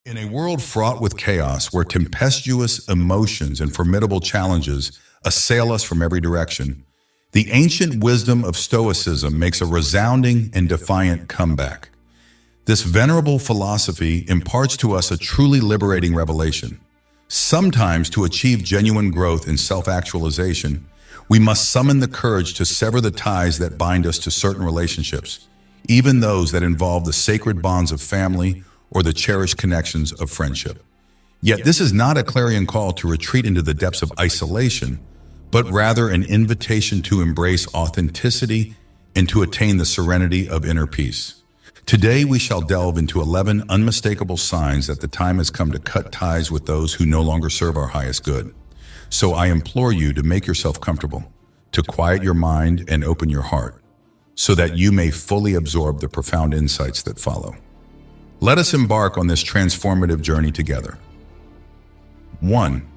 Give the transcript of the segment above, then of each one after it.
In a world fraught with chaos, where tempestuous emotions and formidable challenges assail us from every direction, the ancient wisdom of Stoicism makes a resounding and defiant comeback. This venerable philosophy imparts to us a truly liberating revelation. Sometimes, to achieve genuine growth and self-actualization, we must summon the courage to sever the ties that bind us to certain relationships, even those that involve the sacred bonds of family or the cherished connections of friendship. Yet this is not a clarion call to retreat into the depths of isolation, but rather an invitation to embrace authenticity and to attain the serenity of inner peace. Today we shall delve into 11 unmistakable signs that the time has come to cut ties with those who no longer serve our highest good. So I implore you to make yourself comfortable, to quiet your mind and open your heart, so that you may fully absorb the profound insights that follow. Let us embark on this transformative journey together. 1.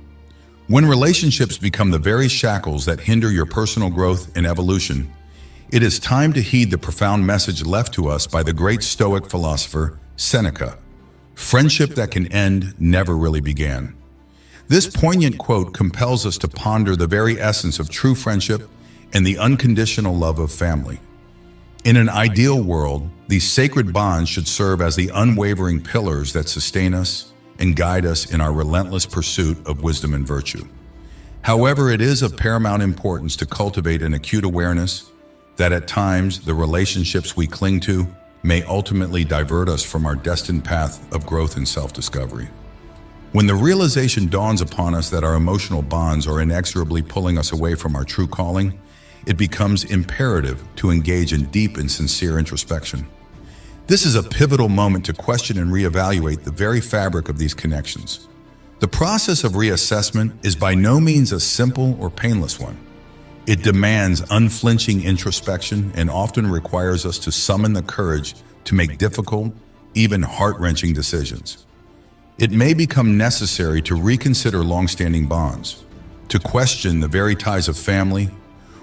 When relationships become the very shackles that hinder your personal growth and evolution, it is time to heed the profound message left to us by the great Stoic philosopher Seneca. Friendship that can end never really began. This poignant quote compels us to ponder the very essence of true friendship and the unconditional love of family. In an ideal world, these sacred bonds should serve as the unwavering pillars that sustain us and guide us in our relentless pursuit of wisdom and virtue. However, it is of paramount importance to cultivate an acute awareness that at times the relationships we cling to may ultimately divert us from our destined path of growth and self-discovery. When the realization dawns upon us that our emotional bonds are inexorably pulling us away from our true calling, it becomes imperative to engage in deep and sincere introspection. This is a pivotal moment to question and reevaluate the very fabric of these connections. The process of reassessment is by no means a simple or painless one. It demands unflinching introspection and often requires us to summon the courage to make difficult, even heart-wrenching decisions. It may become necessary to reconsider long-standing bonds, to question the very ties of family,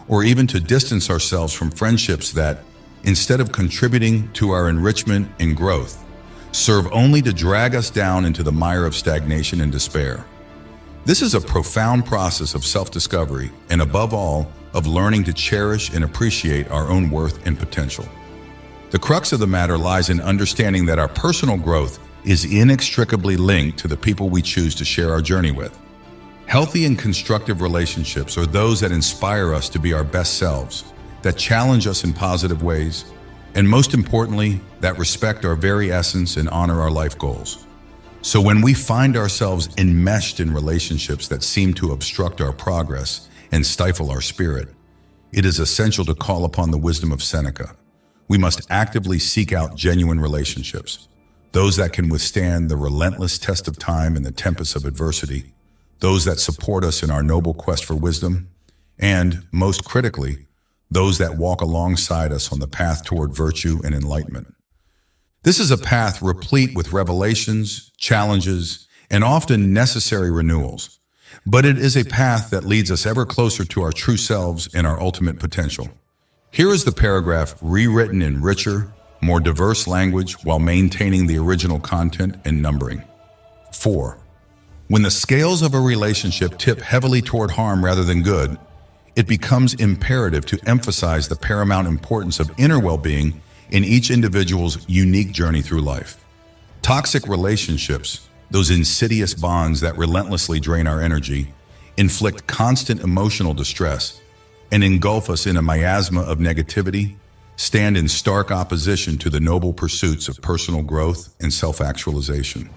or even to distance ourselves from friendships that, instead of contributing to our enrichment and growth, serve only to drag us down into the mire of stagnation and despair. This is a profound process of self-discovery and, above all, of learning to cherish and appreciate our own worth and potential. The crux of the matter lies in understanding that our personal growth is inextricably linked to the people we choose to share our journey with. Healthy and constructive relationships are those that inspire us to be our best selves, that challenge us in positive ways, and most importantly, that respect our very essence and honor our life goals. So when we find ourselves enmeshed in relationships that seem to obstruct our progress and stifle our spirit, it is essential to call upon the wisdom of Seneca. We must actively seek out genuine relationships, those that can withstand the relentless test of time and the tempests of adversity, those that support us in our noble quest for wisdom, and, most critically, those that walk alongside us on the path toward virtue and enlightenment. This is a path replete with revelations, challenges, and often necessary renewals, but it is a path that leads us ever closer to our true selves and our ultimate potential. Here is the paragraph rewritten in richer, more diverse language while maintaining the original content and numbering. 4. When the scales of a relationship tip heavily toward harm rather than good, it becomes imperative to emphasize the paramount importance of inner well-being in each individual's unique journey through life. Toxic relationships, those insidious bonds that relentlessly drain our energy, inflict constant emotional distress, and engulf us in a miasma of negativity, stand in stark opposition to the noble pursuits of personal growth and self-actualization.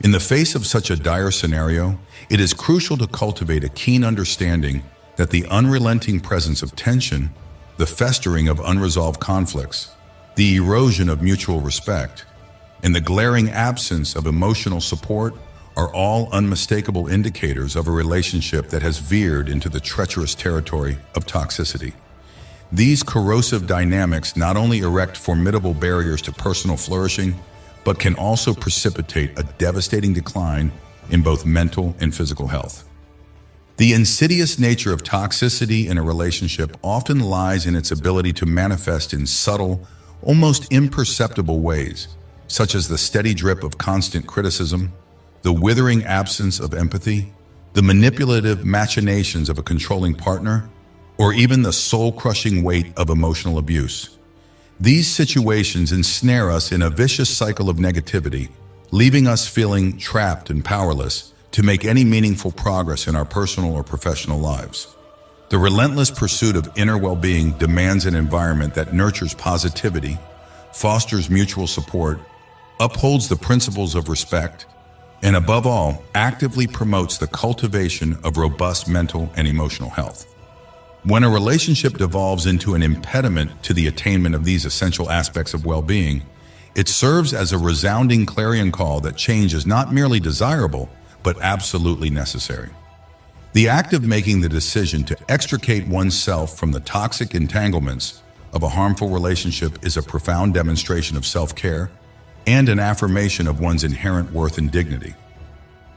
In the face of such a dire scenario, it is crucial to cultivate a keen understanding that the unrelenting presence of tension, the festering of unresolved conflicts, the erosion of mutual respect, and the glaring absence of emotional support are all unmistakable indicators of a relationship that has veered into the treacherous territory of toxicity. These corrosive dynamics not only erect formidable barriers to personal flourishing, but can also precipitate a devastating decline in both mental and physical health. The insidious nature of toxicity in a relationship often lies in its ability to manifest in subtle, almost imperceptible ways, such as the steady drip of constant criticism, the withering absence of empathy, the manipulative machinations of a controlling partner, or even the soul-crushing weight of emotional abuse. These situations ensnare us in a vicious cycle of negativity, leaving us feeling trapped and powerless to make any meaningful progress in our personal or professional lives. The relentless pursuit of inner well-being demands an environment that nurtures positivity, fosters mutual support, upholds the principles of respect, and above all, actively promotes the cultivation of robust mental and emotional health. When a relationship devolves into an impediment to the attainment of these essential aspects of well-being, it serves as a resounding clarion call that change is not merely desirable, but absolutely necessary. The act of making the decision to extricate oneself from the toxic entanglements of a harmful relationship is a profound demonstration of self-care and an affirmation of one's inherent worth and dignity.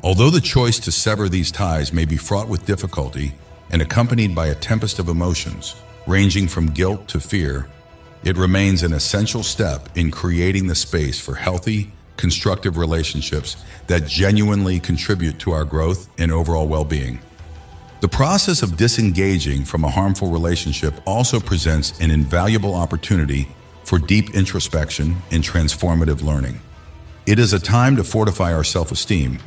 Although the choice to sever these ties may be fraught with difficulty and accompanied by a tempest of emotions, ranging from guilt to fear, it remains an essential step in creating the space for healthy, constructive relationships that genuinely contribute to our growth and overall well-being. The process of disengaging from a harmful relationship also presents an invaluable opportunity for deep introspection and transformative learning. It is a time to fortify our self-esteem,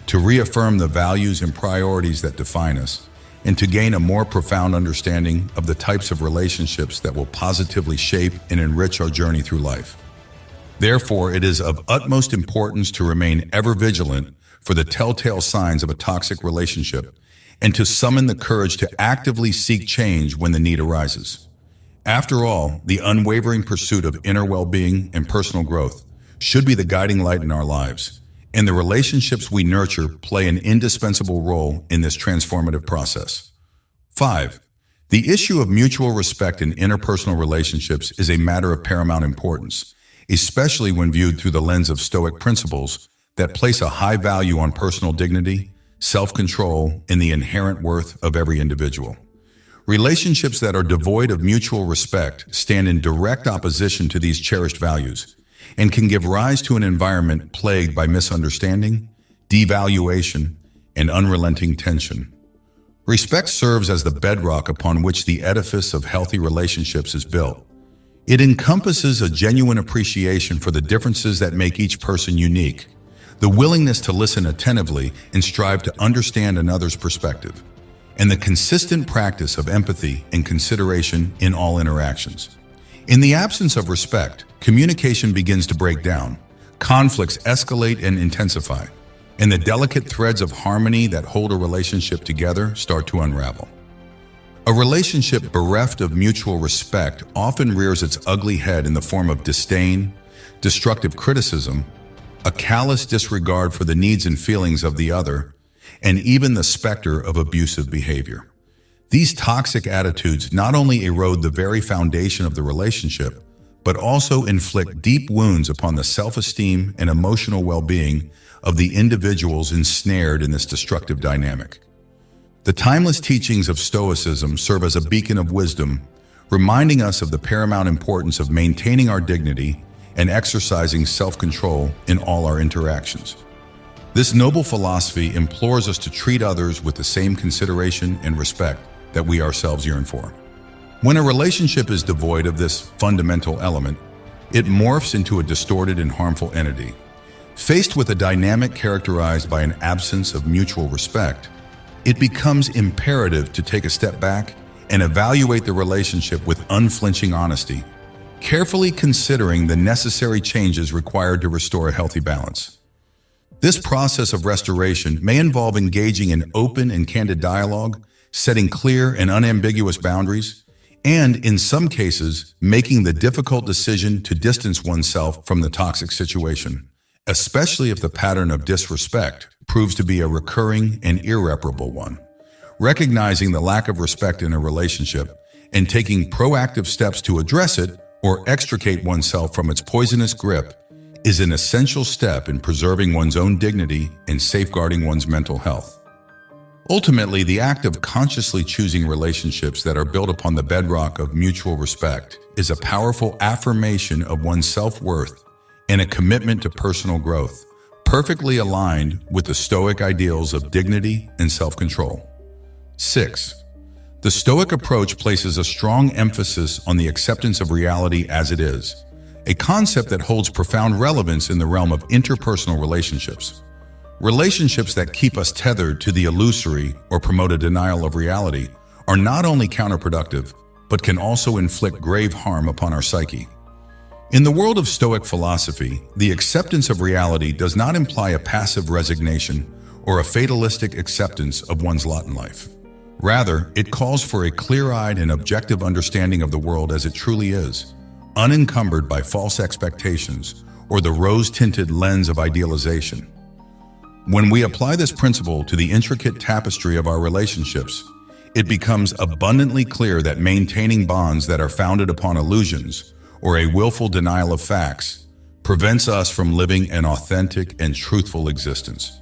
to reaffirm the values and priorities that define us, and to gain a more profound understanding of the types of relationships that will positively shape and enrich our journey through life. Therefore, it is of utmost importance to remain ever vigilant for the telltale signs of a toxic relationship and to summon the courage to actively seek change when the need arises. After all, the unwavering pursuit of inner well-being and personal growth should be the guiding light in our lives, and the relationships we nurture play an indispensable role in this transformative process. 5. The issue of mutual respect in interpersonal relationships is a matter of paramount importance, especially when viewed through the lens of Stoic principles that place a high value on personal dignity, self-control, and the inherent worth of every individual. Relationships that are devoid of mutual respect stand in direct opposition to these cherished values and can give rise to an environment plagued by misunderstanding, devaluation, and unrelenting tension. Respect serves as the bedrock upon which the edifice of healthy relationships is built. It encompasses a genuine appreciation for the differences that make each person unique, the willingness to listen attentively and strive to understand another's perspective, and the consistent practice of empathy and consideration in all interactions. In the absence of respect, communication begins to break down, conflicts escalate and intensify, and the delicate threads of harmony that hold a relationship together start to unravel. A relationship bereft of mutual respect often rears its ugly head in the form of disdain, destructive criticism, a callous disregard for the needs and feelings of the other, and even the specter of abusive behavior. These toxic attitudes not only erode the very foundation of the relationship, but also inflict deep wounds upon the self-esteem and emotional well-being of the individuals ensnared in this destructive dynamic. The timeless teachings of Stoicism serve as a beacon of wisdom, reminding us of the paramount importance of maintaining our dignity and exercising self-control in all our interactions. This noble philosophy implores us to treat others with the same consideration and respect that we ourselves yearn for. When a relationship is devoid of this fundamental element, it morphs into a distorted and harmful entity. Faced with a dynamic characterized by an absence of mutual respect, it becomes imperative to take a step back and evaluate the relationship with unflinching honesty, carefully considering the necessary changes required to restore a healthy balance. This process of restoration may involve engaging in open and candid dialogue, setting clear and unambiguous boundaries, and, in some cases, making the difficult decision to distance oneself from the toxic situation, especially if the pattern of disrespect proves to be a recurring and irreparable one. Recognizing the lack of respect in a relationship and taking proactive steps to address it or extricate oneself from its poisonous grip is an essential step in preserving one's own dignity and safeguarding one's mental health. Ultimately, the act of consciously choosing relationships that are built upon the bedrock of mutual respect is a powerful affirmation of one's self-worth and a commitment to personal growth, perfectly aligned with the Stoic ideals of dignity and self-control. 6. The Stoic approach places a strong emphasis on the acceptance of reality as it is, a concept that holds profound relevance in the realm of interpersonal relationships. Relationships that keep us tethered to the illusory or promote a denial of reality are not only counterproductive, but can also inflict grave harm upon our psyche. In the world of Stoic philosophy, the acceptance of reality does not imply a passive resignation or a fatalistic acceptance of one's lot in life. Rather, it calls for a clear-eyed and objective understanding of the world as it truly is, unencumbered by false expectations or the rose-tinted lens of idealization. When we apply this principle to the intricate tapestry of our relationships, it becomes abundantly clear that maintaining bonds that are founded upon illusions or a willful denial of facts prevents us from living an authentic and truthful existence.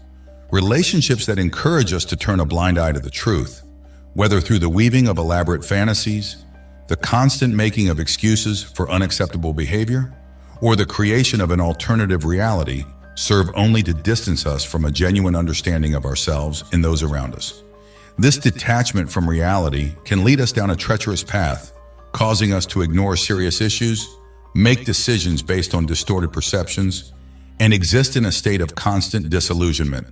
Relationships that encourage us to turn a blind eye to the truth, whether through the weaving of elaborate fantasies, the constant making of excuses for unacceptable behavior, or the creation of an alternative reality, serve only to distance us from a genuine understanding of ourselves and those around us. This detachment from reality can lead us down a treacherous path, causing us to ignore serious issues, make decisions based on distorted perceptions, and exist in a state of constant disillusionment.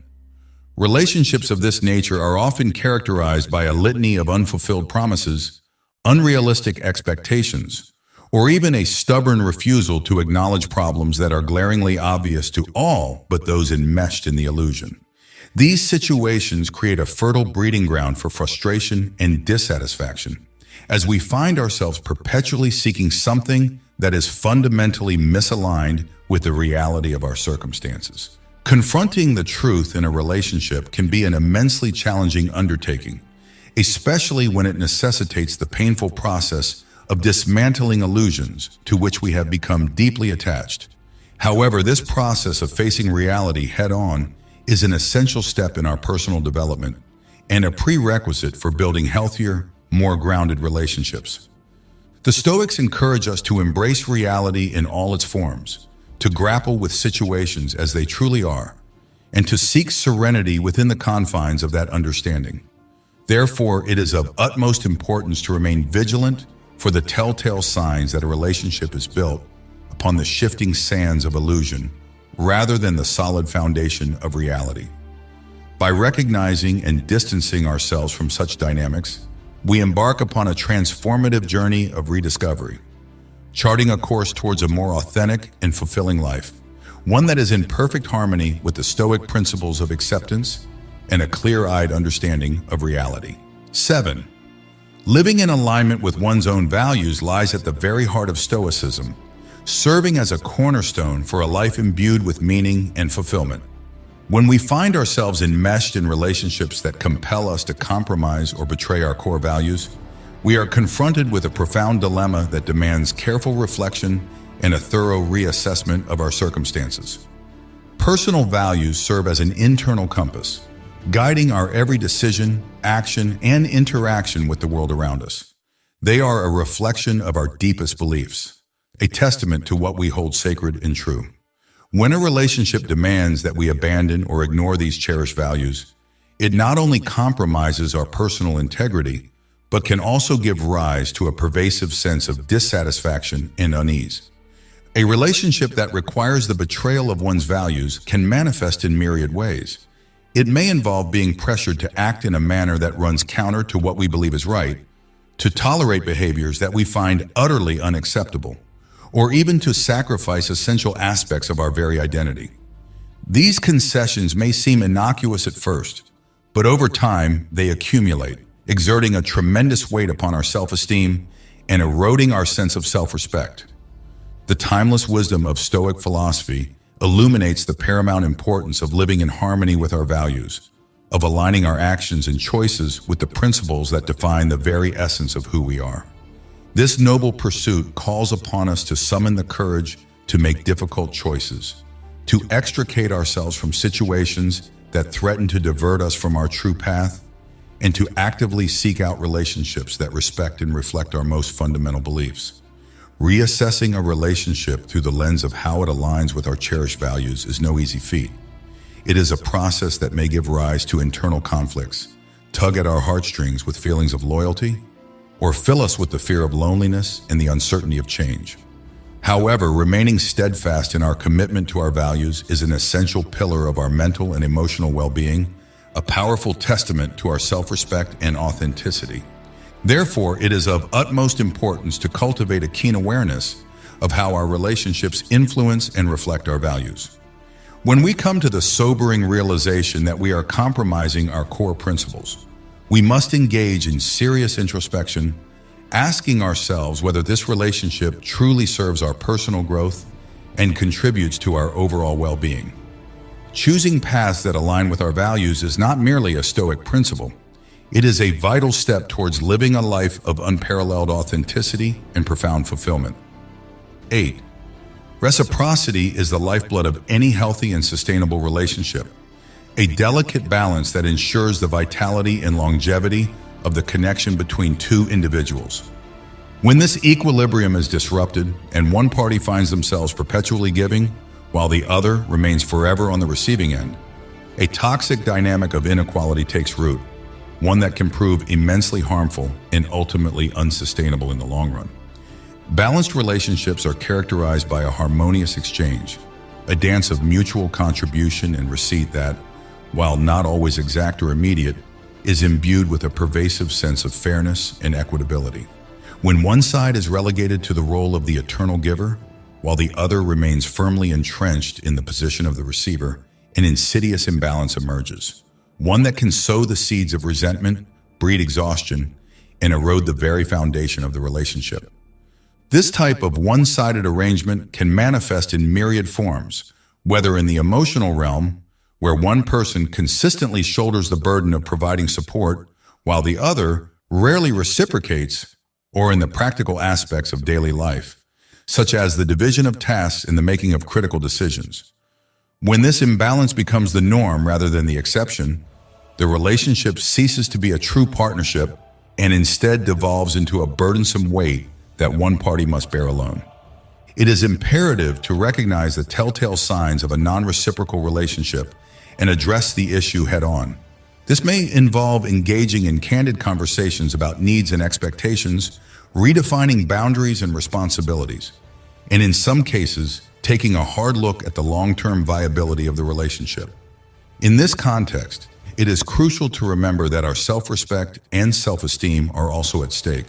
Relationships of this nature are often characterized by a litany of unfulfilled promises, unrealistic expectations, or even a stubborn refusal to acknowledge problems that are glaringly obvious to all but those enmeshed in the illusion. These situations create a fertile breeding ground for frustration and dissatisfaction, as we find ourselves perpetually seeking something that is fundamentally misaligned with the reality of our circumstances. Confronting the truth in a relationship can be an immensely challenging undertaking, especially when it necessitates the painful process of dismantling illusions to which we have become deeply attached. However, this process of facing reality head-on is an essential step in our personal development and a prerequisite for building healthier, more grounded relationships. The Stoics encourage us to embrace reality in all its forms, to grapple with situations as they truly are, and to seek serenity within the confines of that understanding. Therefore, it is of utmost importance to remain vigilant for the telltale signs that a relationship is built upon the shifting sands of illusion rather than the solid foundation of reality. By recognizing and distancing ourselves from such dynamics, we embark upon a transformative journey of rediscovery, charting a course towards a more authentic and fulfilling life, one that is in perfect harmony with the Stoic principles of acceptance and a clear-eyed understanding of reality. 7. Living in alignment with one's own values lies at the very heart of Stoicism, serving as a cornerstone for a life imbued with meaning and fulfillment. When we find ourselves enmeshed in relationships that compel us to compromise or betray our core values, we are confronted with a profound dilemma that demands careful reflection and a thorough reassessment of our circumstances. Personal values serve as an internal compass, guiding our every decision, action, and interaction with the world around us. They are a reflection of our deepest beliefs, a testament to what we hold sacred and true. When a relationship demands that we abandon or ignore these cherished values, it not only compromises our personal integrity, but can also give rise to a pervasive sense of dissatisfaction and unease. A relationship that requires the betrayal of one's values can manifest in myriad ways. It may involve being pressured to act in a manner that runs counter to what we believe is right, to tolerate behaviors that we find utterly unacceptable, or even to sacrifice essential aspects of our very identity. These concessions may seem innocuous at first, but over time they accumulate, exerting a tremendous weight upon our self-esteem and eroding our sense of self-respect. The timeless wisdom of Stoic philosophy illuminates the paramount importance of living in harmony with our values, of aligning our actions and choices with the principles that define the very essence of who we are. This noble pursuit calls upon us to summon the courage to make difficult choices, to extricate ourselves from situations that threaten to divert us from our true path, and to actively seek out relationships that respect and reflect our most fundamental beliefs. Reassessing a relationship through the lens of how it aligns with our cherished values is no easy feat. It is a process that may give rise to internal conflicts, tug at our heartstrings with feelings of loyalty, or fill us with the fear of loneliness and the uncertainty of change. However, remaining steadfast in our commitment to our values is an essential pillar of our mental and emotional well-being, a powerful testament to our self-respect and authenticity. Therefore, it is of utmost importance to cultivate a keen awareness of how our relationships influence and reflect our values. When we come to the sobering realization that we are compromising our core principles, we must engage in serious introspection, asking ourselves whether this relationship truly serves our personal growth and contributes to our overall well-being. Choosing paths that align with our values is not merely a Stoic principle. It is a vital step towards living a life of unparalleled authenticity and profound fulfillment. 8. Reciprocity is the lifeblood of any healthy and sustainable relationship, a delicate balance that ensures the vitality and longevity of the connection between two individuals. When this equilibrium is disrupted and one party finds themselves perpetually giving while the other remains forever on the receiving end, a toxic dynamic of inequality takes root, one that can prove immensely harmful and ultimately unsustainable in the long run. Balanced relationships are characterized by a harmonious exchange, a dance of mutual contribution and receipt that, while not always exact or immediate, is imbued with a pervasive sense of fairness and equitability. When one side is relegated to the role of the eternal giver, while the other remains firmly entrenched in the position of the receiver, an insidious imbalance emerges, one that can sow the seeds of resentment, breed exhaustion, and erode the very foundation of the relationship. This type of one-sided arrangement can manifest in myriad forms, whether in the emotional realm, where one person consistently shoulders the burden of providing support while the other rarely reciprocates, or in the practical aspects of daily life, such as the division of tasks and the making of critical decisions. When this imbalance becomes the norm rather than the exception, the relationship ceases to be a true partnership and instead devolves into a burdensome weight that one party must bear alone. It is imperative to recognize the telltale signs of a non-reciprocal relationship and address the issue head-on. This may involve engaging in candid conversations about needs and expectations, redefining boundaries and responsibilities, and in some cases, taking a hard look at the long-term viability of the relationship. In this context, it is crucial to remember that our self-respect and self-esteem are also at stake.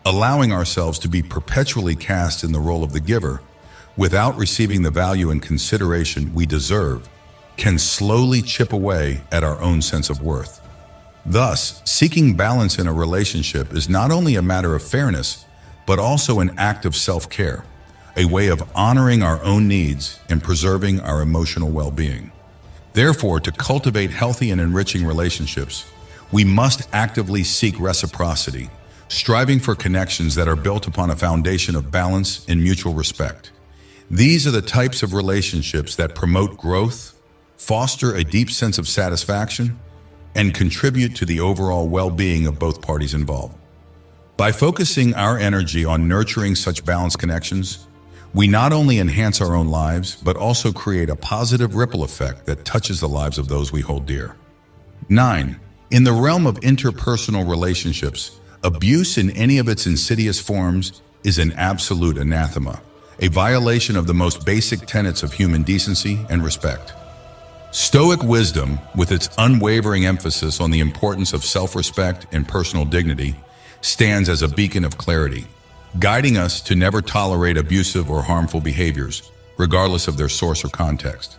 Allowing ourselves to be perpetually cast in the role of the giver without receiving the value and consideration we deserve can slowly chip away at our own sense of worth. Thus, seeking balance in a relationship is not only a matter of fairness, but also an act of self-care, a way of honoring our own needs and preserving our emotional well-being. Therefore, to cultivate healthy and enriching relationships, we must actively seek reciprocity, striving for connections that are built upon a foundation of balance and mutual respect. These are the types of relationships that promote growth, foster a deep sense of satisfaction, and contribute to the overall well-being of both parties involved. By focusing our energy on nurturing such balanced connections, we not only enhance our own lives, but also create a positive ripple effect that touches the lives of those we hold dear. 9. In the realm of interpersonal relationships, abuse in any of its insidious forms is an absolute anathema, a violation of the most basic tenets of human decency and respect. Stoic wisdom, with its unwavering emphasis on the importance of self-respect and personal dignity, stands as a beacon of clarity, guiding us to never tolerate abusive or harmful behaviors, regardless of their source or context.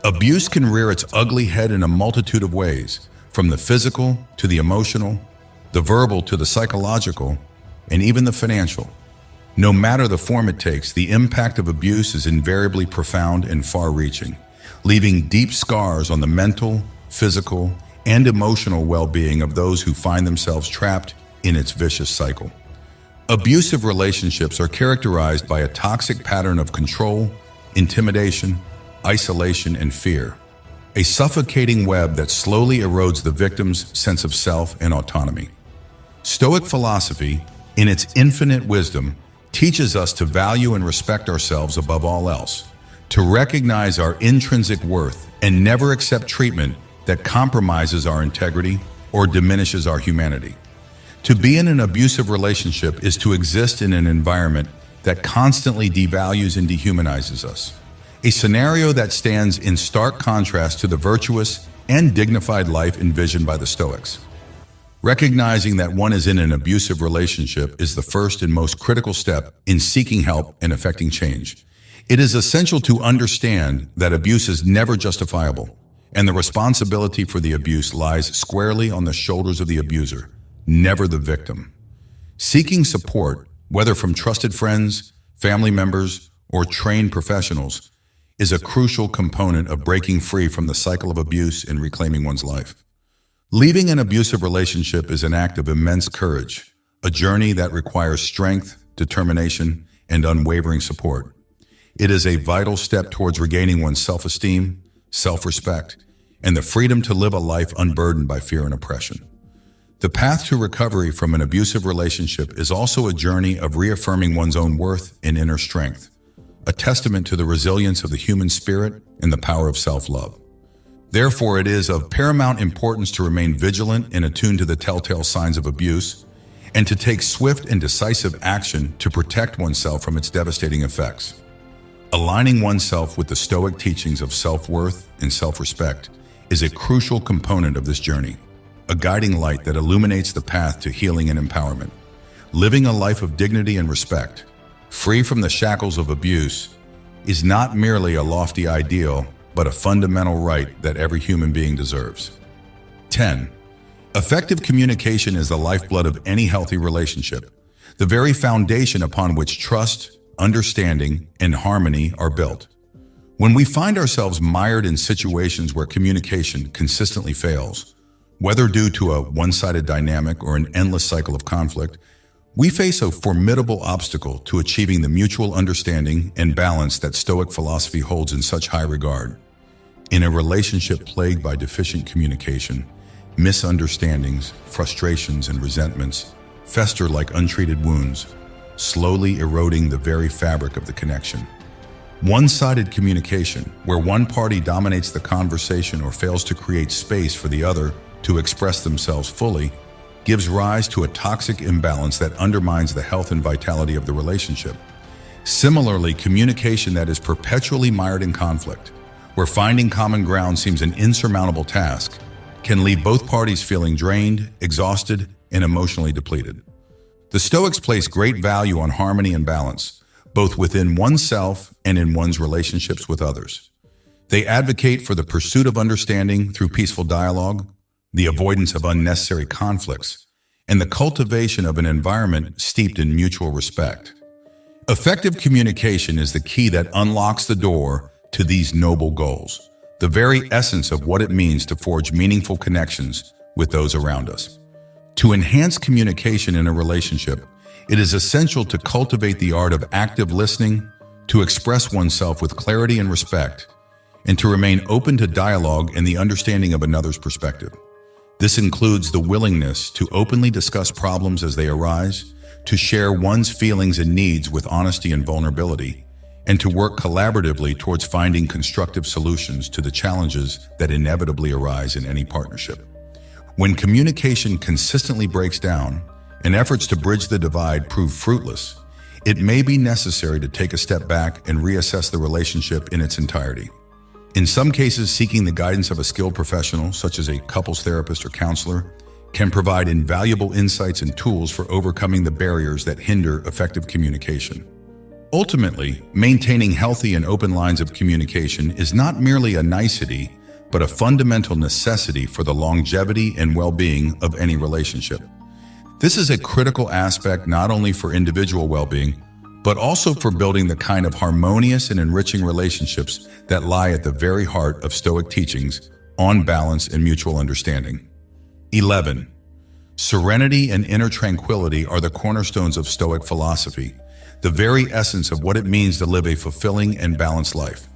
Abuse can rear its ugly head in a multitude of ways, from the physical to the emotional, the verbal to the psychological, and even the financial. No matter the form it takes, the impact of abuse is invariably profound and far-reaching, leaving deep scars on the mental, physical, and emotional well-being of those who find themselves trapped in its vicious cycle. Abusive relationships are characterized by a toxic pattern of control, intimidation, isolation, and fear, a suffocating web that slowly erodes the victim's sense of self and autonomy. Stoic philosophy, in its infinite wisdom, teaches us to value and respect ourselves above all else, to recognize our intrinsic worth and never accept treatment that compromises our integrity or diminishes our humanity. To be in an abusive relationship is to exist in an environment that constantly devalues and dehumanizes us, a scenario that stands in stark contrast to the virtuous and dignified life envisioned by the Stoics. Recognizing that one is in an abusive relationship is the first and most critical step in seeking help and effecting change. It is essential to understand that abuse is never justifiable, and the responsibility for the abuse lies squarely on the shoulders of the abuser, never the victim. Seeking support, whether from trusted friends, family members, or trained professionals, is a crucial component of breaking free from the cycle of abuse and reclaiming one's life. Leaving an abusive relationship is an act of immense courage, a journey that requires strength, determination, and unwavering support. It is a vital step towards regaining one's self-esteem, self-respect, and the freedom to live a life unburdened by fear and oppression. The path to recovery from an abusive relationship is also a journey of reaffirming one's own worth and inner strength, a testament to the resilience of the human spirit and the power of self-love. Therefore, it is of paramount importance to remain vigilant and attuned to the telltale signs of abuse, and to take swift and decisive action to protect oneself from its devastating effects. Aligning oneself with the Stoic teachings of self-worth and self-respect is a crucial component of this journey, a guiding light that illuminates the path to healing and empowerment. Living a life of dignity and respect, free from the shackles of abuse, is not merely a lofty ideal, but a fundamental right that every human being deserves. 10. Effective communication is the lifeblood of any healthy relationship, the very foundation upon which trust, understanding, and harmony are built. When we find ourselves mired in situations where communication consistently fails, whether due to a one-sided dynamic or an endless cycle of conflict, we face a formidable obstacle to achieving the mutual understanding and balance that Stoic philosophy holds in such high regard. In a relationship plagued by deficient communication, misunderstandings, frustrations, and resentments fester like untreated wounds, slowly eroding the very fabric of the connection. One-sided communication, where one party dominates the conversation or fails to create space for the other to express themselves fully, gives rise to a toxic imbalance that undermines the health and vitality of the relationship. Similarly, communication that is perpetually mired in conflict, where finding common ground seems an insurmountable task, can leave both parties feeling drained, exhausted, and emotionally depleted. The Stoics place great value on harmony and balance, both within oneself and in one's relationships with others. They advocate for the pursuit of understanding through peaceful dialogue, the avoidance of unnecessary conflicts, and the cultivation of an environment steeped in mutual respect. Effective communication is the key that unlocks the door to these noble goals, the very essence of what it means to forge meaningful connections with those around us. To enhance communication in a relationship, it is essential to cultivate the art of active listening, to express oneself with clarity and respect, and to remain open to dialogue and the understanding of another's perspective. This includes the willingness to openly discuss problems as they arise, to share one's feelings and needs with honesty and vulnerability, and to work collaboratively towards finding constructive solutions to the challenges that inevitably arise in any partnership. When communication consistently breaks down and efforts to bridge the divide prove fruitless, it may be necessary to take a step back and reassess the relationship in its entirety. In some cases, seeking the guidance of a skilled professional, such as a couples therapist or counselor, can provide invaluable insights and tools for overcoming the barriers that hinder effective communication. Ultimately, maintaining healthy and open lines of communication is not merely a nicety, but a fundamental necessity for the longevity and well-being of any relationship. This is a critical aspect not only for individual well-being, but also for building the kind of harmonious and enriching relationships that lie at the very heart of Stoic teachings on balance and mutual understanding. 11. Serenity and inner tranquility are the cornerstones of Stoic philosophy, the very essence of what it means to live a fulfilling and balanced life.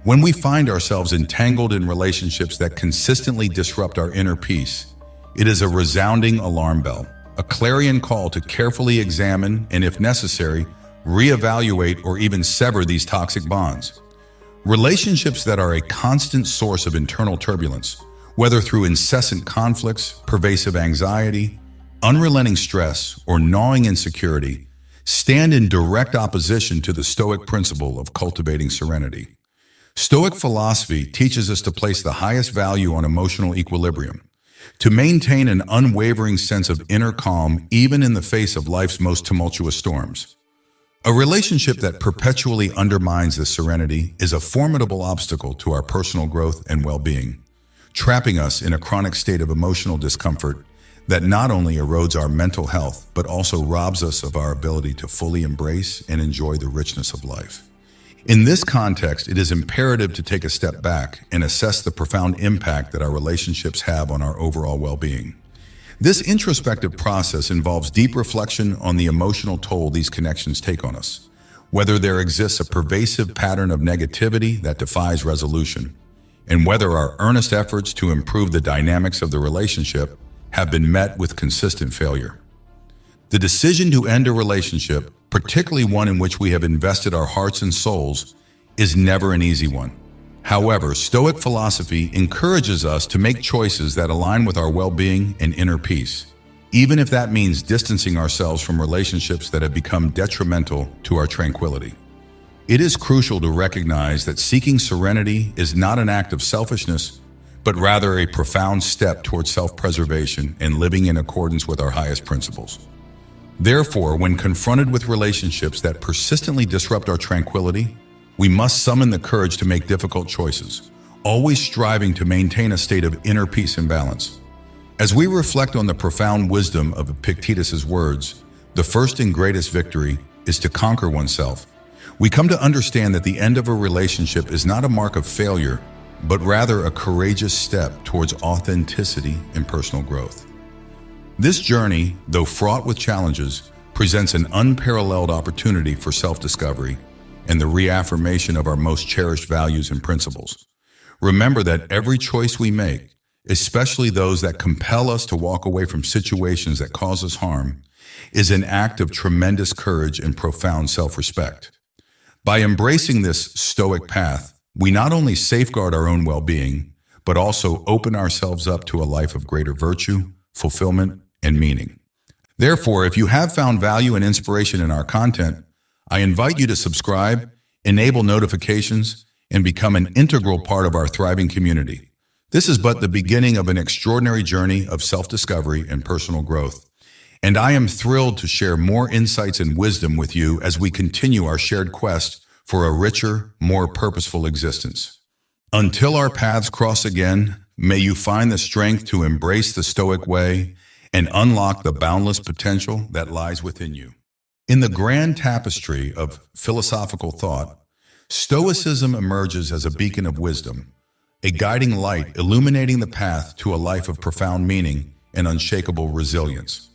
When we find ourselves entangled in relationships that consistently disrupt our inner peace, it is a resounding alarm bell, a clarion call to carefully examine and, if necessary, reevaluate, or even sever these toxic bonds. Relationships that are a constant source of internal turbulence, whether through incessant conflicts, pervasive anxiety, unrelenting stress, or gnawing insecurity, stand in direct opposition to the Stoic principle of cultivating serenity. Stoic philosophy teaches us to place the highest value on emotional equilibrium, to maintain an unwavering sense of inner calm even in the face of life's most tumultuous storms. A relationship that perpetually undermines this serenity is a formidable obstacle to our personal growth and well-being, trapping us in a chronic state of emotional discomfort that not only erodes our mental health, but also robs us of our ability to fully embrace and enjoy the richness of life. In this context, it is imperative to take a step back and assess the profound impact that our relationships have on our overall well-being. This introspective process involves deep reflection on the emotional toll these connections take on us, whether there exists a pervasive pattern of negativity that defies resolution, and whether our earnest efforts to improve the dynamics of the relationship have been met with consistent failure. The decision to end a relationship, particularly one in which we have invested our hearts and souls, is never an easy one. However, Stoic philosophy encourages us to make choices that align with our well-being and inner peace, even if that means distancing ourselves from relationships that have become detrimental to our tranquility. It is crucial to recognize that seeking serenity is not an act of selfishness, but rather a profound step towards self-preservation and living in accordance with our highest principles. Therefore, when confronted with relationships that persistently disrupt our tranquility, we must summon the courage to make difficult choices, always striving to maintain a state of inner peace and balance. As we reflect on the profound wisdom of Epictetus's words, the first and greatest victory is to conquer oneself. We come to understand that the end of a relationship is not a mark of failure, but rather a courageous step towards authenticity and personal growth. This journey, though fraught with challenges, presents an unparalleled opportunity for self-discovery and the reaffirmation of our most cherished values and principles. Remember that every choice we make, especially those that compel us to walk away from situations that cause us harm, is an act of tremendous courage and profound self-respect. By embracing this Stoic path, we not only safeguard our own well-being, but also open ourselves up to a life of greater virtue, fulfillment, and meaning. Therefore, if you have found value and inspiration in our content, I invite you to subscribe, enable notifications, and become an integral part of our thriving community. This is but the beginning of an extraordinary journey of self-discovery and personal growth. And I am thrilled to share more insights and wisdom with you as we continue our shared quest for a richer, more purposeful existence. Until our paths cross again, may you find the strength to embrace the Stoic way and unlock the boundless potential that lies within you. In the grand tapestry of philosophical thought, Stoicism emerges as a beacon of wisdom, a guiding light illuminating the path to a life of profound meaning and unshakable resilience.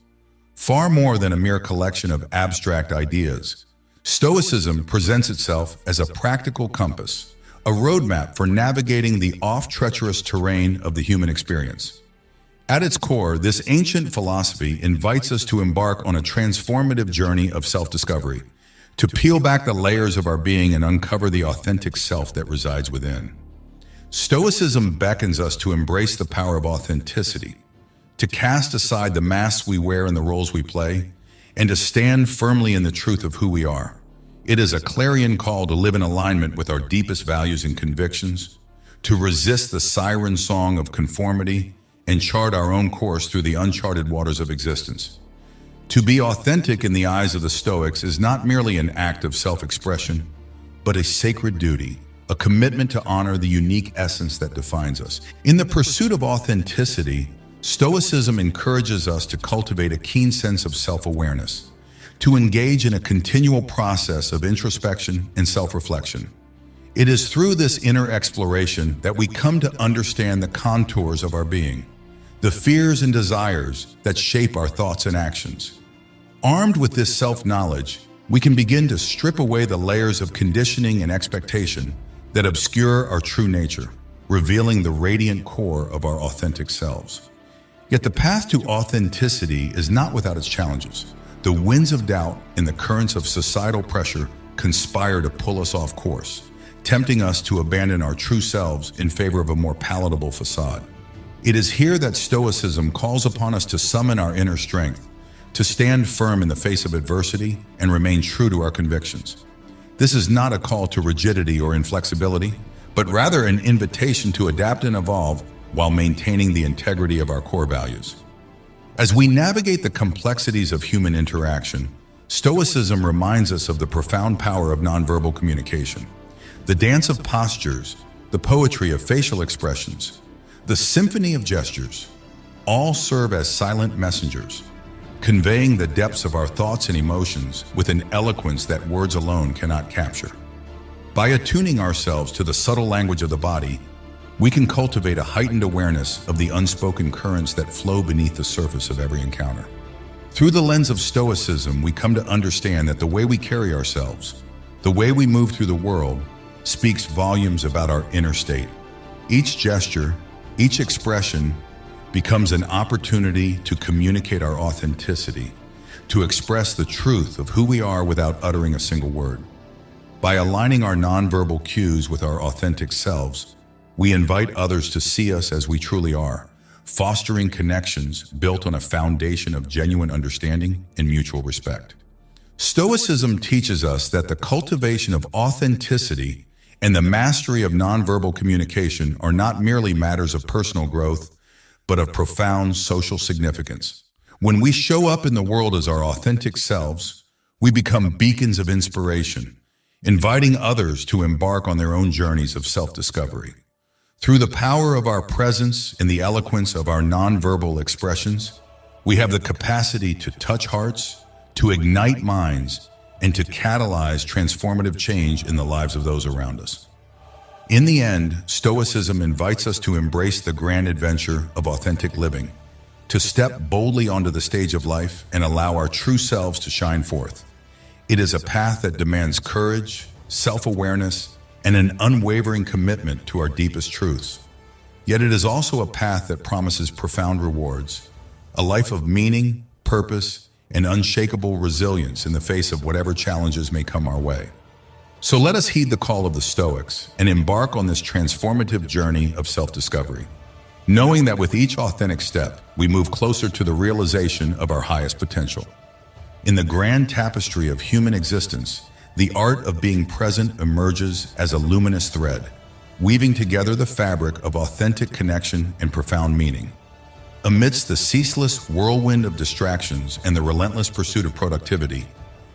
Far more than a mere collection of abstract ideas, Stoicism presents itself as a practical compass, a roadmap for navigating the oft-treacherous terrain of the human experience. At its core, this ancient philosophy invites us to embark on a transformative journey of self-discovery, to peel back the layers of our being and uncover the authentic self that resides within. Stoicism beckons us to embrace the power of authenticity, to cast aside the masks we wear and the roles we play, and to stand firmly in the truth of who we are. It is a clarion call to live in alignment with our deepest values and convictions, to resist the siren song of conformity, and chart our own course through the uncharted waters of existence. To be authentic in the eyes of the Stoics is not merely an act of self-expression, but a sacred duty, a commitment to honor the unique essence that defines us. In the pursuit of authenticity, Stoicism encourages us to cultivate a keen sense of self-awareness, to engage in a continual process of introspection and self-reflection. It is through this inner exploration that we come to understand the contours of our being, the fears and desires that shape our thoughts and actions. Armed with this self-knowledge, we can begin to strip away the layers of conditioning and expectation that obscure our true nature, revealing the radiant core of our authentic selves. Yet the path to authenticity is not without its challenges. The winds of doubt and the currents of societal pressure conspire to pull us off course, tempting us to abandon our true selves in favor of a more palatable facade. It is here that Stoicism calls upon us to summon our inner strength, to stand firm in the face of adversity and remain true to our convictions. This is not a call to rigidity or inflexibility, but rather an invitation to adapt and evolve while maintaining the integrity of our core values. As we navigate the complexities of human interaction, Stoicism reminds us of the profound power of nonverbal communication. The dance of postures, the poetry of facial expressions, the symphony of gestures, all serve as silent messengers, conveying the depths of our thoughts and emotions with an eloquence that words alone cannot capture. By attuning ourselves to the subtle language of the body, we can cultivate a heightened awareness of the unspoken currents that flow beneath the surface of every encounter. Through the lens of Stoicism, we come to understand that the way we carry ourselves, the way we move through the world, speaks volumes about our inner state. Each gesture, each expression becomes an opportunity to communicate our authenticity, to express the truth of who we are without uttering a single word. By aligning our nonverbal cues with our authentic selves, we invite others to see us as we truly are, fostering connections built on a foundation of genuine understanding and mutual respect. Stoicism teaches us that the cultivation of authenticity and the mastery of nonverbal communication are not merely matters of personal growth, but of profound social significance. When we show up in the world as our authentic selves, we become beacons of inspiration, inviting others to embark on their own journeys of self-discovery. Through the power of our presence and the eloquence of our nonverbal expressions, we have the capacity to touch hearts, to ignite minds, and to catalyze transformative change in the lives of those around us. In the end, Stoicism invites us to embrace the grand adventure of authentic living, to step boldly onto the stage of life and allow our true selves to shine forth. It is a path that demands courage, self-awareness, and an unwavering commitment to our deepest truths. Yet it is also a path that promises profound rewards, a life of meaning, purpose, and unshakable resilience in the face of whatever challenges may come our way. So let us heed the call of the Stoics and embark on this transformative journey of self-discovery, knowing that with each authentic step, we move closer to the realization of our highest potential. In the grand tapestry of human existence, the art of being present emerges as a luminous thread, weaving together the fabric of authentic connection and profound meaning. Amidst the ceaseless whirlwind of distractions and the relentless pursuit of productivity,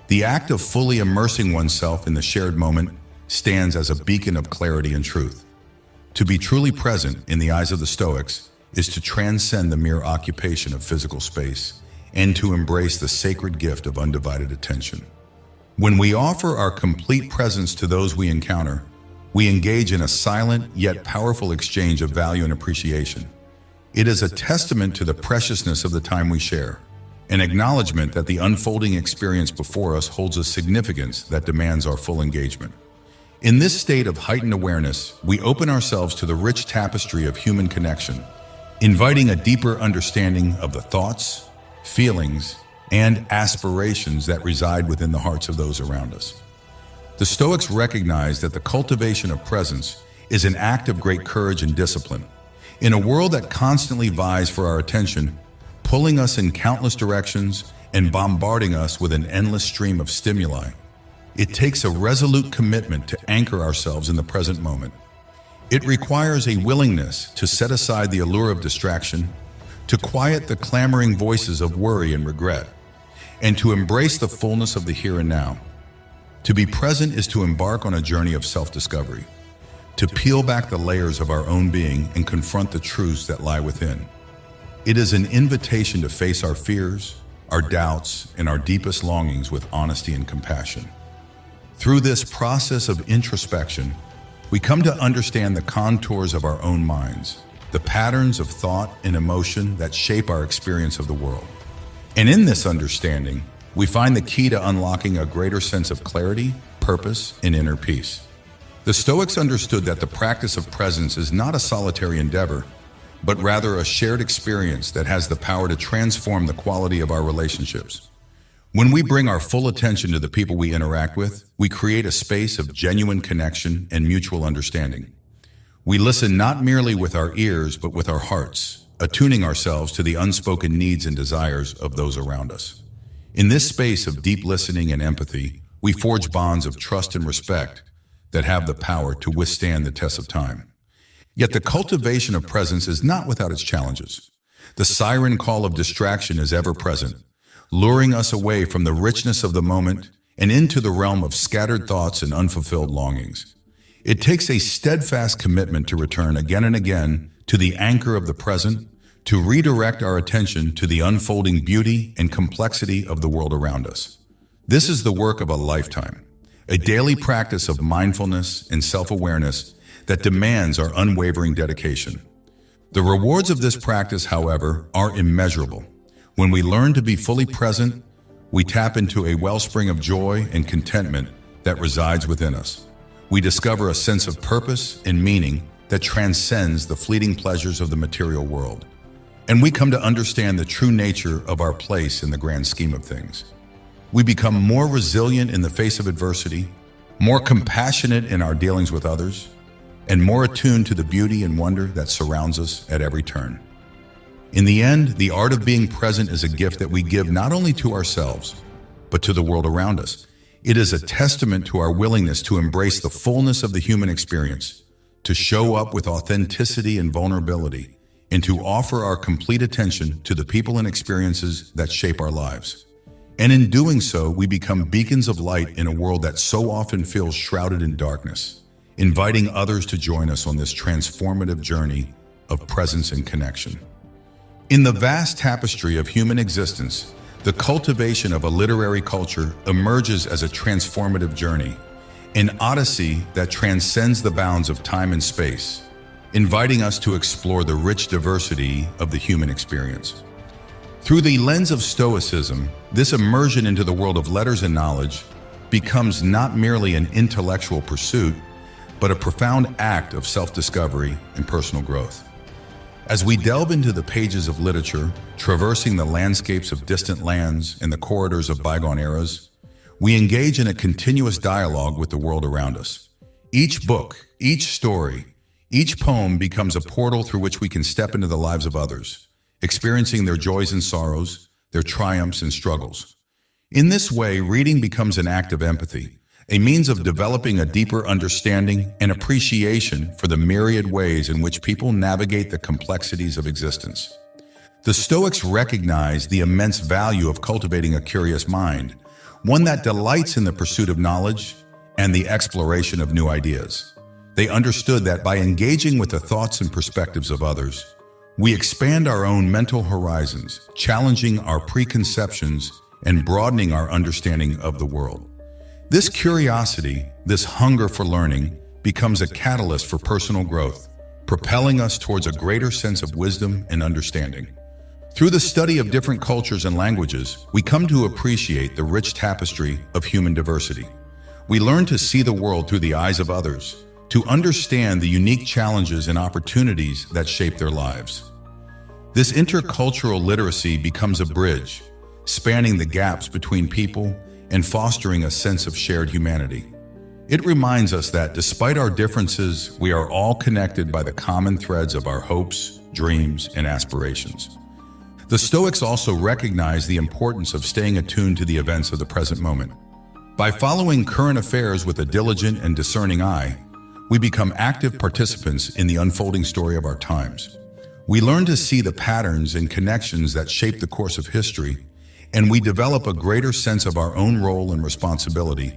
the act of fully immersing oneself in the shared moment stands as a beacon of clarity and truth. To be truly present in the eyes of the Stoics is to transcend the mere occupation of physical space and to embrace the sacred gift of undivided attention. When we offer our complete presence to those we encounter, we engage in a silent yet powerful exchange of value and appreciation. It is a testament to the preciousness of the time we share, an acknowledgement that the unfolding experience before us holds a significance that demands our full engagement. In this state of heightened awareness, we open ourselves to the rich tapestry of human connection, inviting a deeper understanding of the thoughts, feelings, and aspirations that reside within the hearts of those around us. The Stoics recognize that the cultivation of presence is an act of great courage and discipline. In a world that constantly vies for our attention, pulling us in countless directions and bombarding us with an endless stream of stimuli, it takes a resolute commitment to anchor ourselves in the present moment. It requires a willingness to set aside the allure of distraction, to quiet the clamoring voices of worry and regret, and to embrace the fullness of the here and now. To be present is to embark on a journey of self-discovery, to peel back the layers of our own being and confront the truths that lie within. It is an invitation to face our fears, our doubts, and our deepest longings with honesty and compassion. Through this process of introspection, we come to understand the contours of our own minds, the patterns of thought and emotion that shape our experience of the world. And in this understanding, we find the key to unlocking a greater sense of clarity, purpose, and inner peace. The Stoics understood that the practice of presence is not a solitary endeavor, but rather a shared experience that has the power to transform the quality of our relationships. When we bring our full attention to the people we interact with, we create a space of genuine connection and mutual understanding. We listen not merely with our ears, but with our hearts, attuning ourselves to the unspoken needs and desires of those around us. In this space of deep listening and empathy, we forge bonds of trust and respect that have the power to withstand the test of time. Yet the cultivation of presence is not without its challenges. The siren call of distraction is ever present, luring us away from the richness of the moment and into the realm of scattered thoughts and unfulfilled longings. It takes a steadfast commitment to return again and again to the anchor of the present, to redirect our attention to the unfolding beauty and complexity of the world around us. This is the work of a lifetime, a daily practice of mindfulness and self-awareness that demands our unwavering dedication. The rewards of this practice, however, are immeasurable. When we learn to be fully present, we tap into a wellspring of joy and contentment that resides within us. We discover a sense of purpose and meaning that transcends the fleeting pleasures of the material world. And we come to understand the true nature of our place in the grand scheme of things. We become more resilient in the face of adversity, more compassionate in our dealings with others, and more attuned to the beauty and wonder that surrounds us at every turn. In the end, the art of being present is a gift that we give not only to ourselves, but to the world around us. It is a testament to our willingness to embrace the fullness of the human experience, to show up with authenticity and vulnerability, and to offer our complete attention to the people and experiences that shape our lives. And in doing so, we become beacons of light in a world that so often feels shrouded in darkness, inviting others to join us on this transformative journey of presence and connection. In the vast tapestry of human existence, the cultivation of a literary culture emerges as a transformative journey, an odyssey that transcends the bounds of time and space, inviting us to explore the rich diversity of the human experience. Through the lens of Stoicism, this immersion into the world of letters and knowledge becomes not merely an intellectual pursuit, but a profound act of self-discovery and personal growth. As we delve into the pages of literature, traversing the landscapes of distant lands and the corridors of bygone eras, we engage in a continuous dialogue with the world around us. Each book, each story, each poem becomes a portal through which we can step into the lives of others, experiencing their joys and sorrows, their triumphs and struggles. In this way, reading becomes an act of empathy, a means of developing a deeper understanding and appreciation for the myriad ways in which people navigate the complexities of existence. The Stoics recognize the immense value of cultivating a curious mind, one that delights in the pursuit of knowledge and the exploration of new ideas. They understood that by engaging with the thoughts and perspectives of others, we expand our own mental horizons, challenging our preconceptions and broadening our understanding of the world. This curiosity, this hunger for learning, becomes a catalyst for personal growth, propelling us towards a greater sense of wisdom and understanding. Through the study of different cultures and languages, we come to appreciate the rich tapestry of human diversity. We learn to see the world through the eyes of others, to understand the unique challenges and opportunities that shape their lives. This intercultural literacy becomes a bridge, spanning the gaps between people and fostering a sense of shared humanity. It reminds us that despite our differences, we are all connected by the common threads of our hopes, dreams, and aspirations. The Stoics also recognize the importance of staying attuned to the events of the present moment. By following current affairs with a diligent and discerning eye, we become active participants in the unfolding story of our times. We learn to see the patterns and connections that shape the course of history, and we develop a greater sense of our own role and responsibility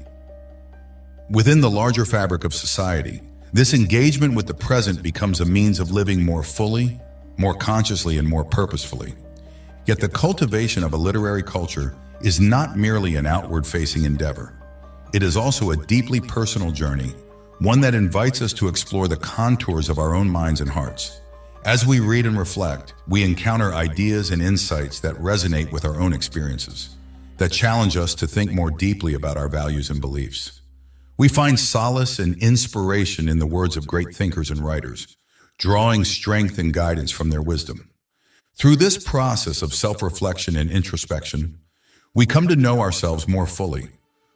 within the larger fabric of society. This engagement with the present becomes a means of living more fully, more consciously, and more purposefully. Yet the cultivation of a literary culture is not merely an outward-facing endeavor. It is also a deeply personal journey, one that invites us to explore the contours of our own minds and hearts. As we read and reflect, we encounter ideas and insights that resonate with our own experiences, that challenge us to think more deeply about our values and beliefs. We find solace and inspiration in the words of great thinkers and writers, drawing strength and guidance from their wisdom. Through this process of self-reflection and introspection, We come to know ourselves more fully.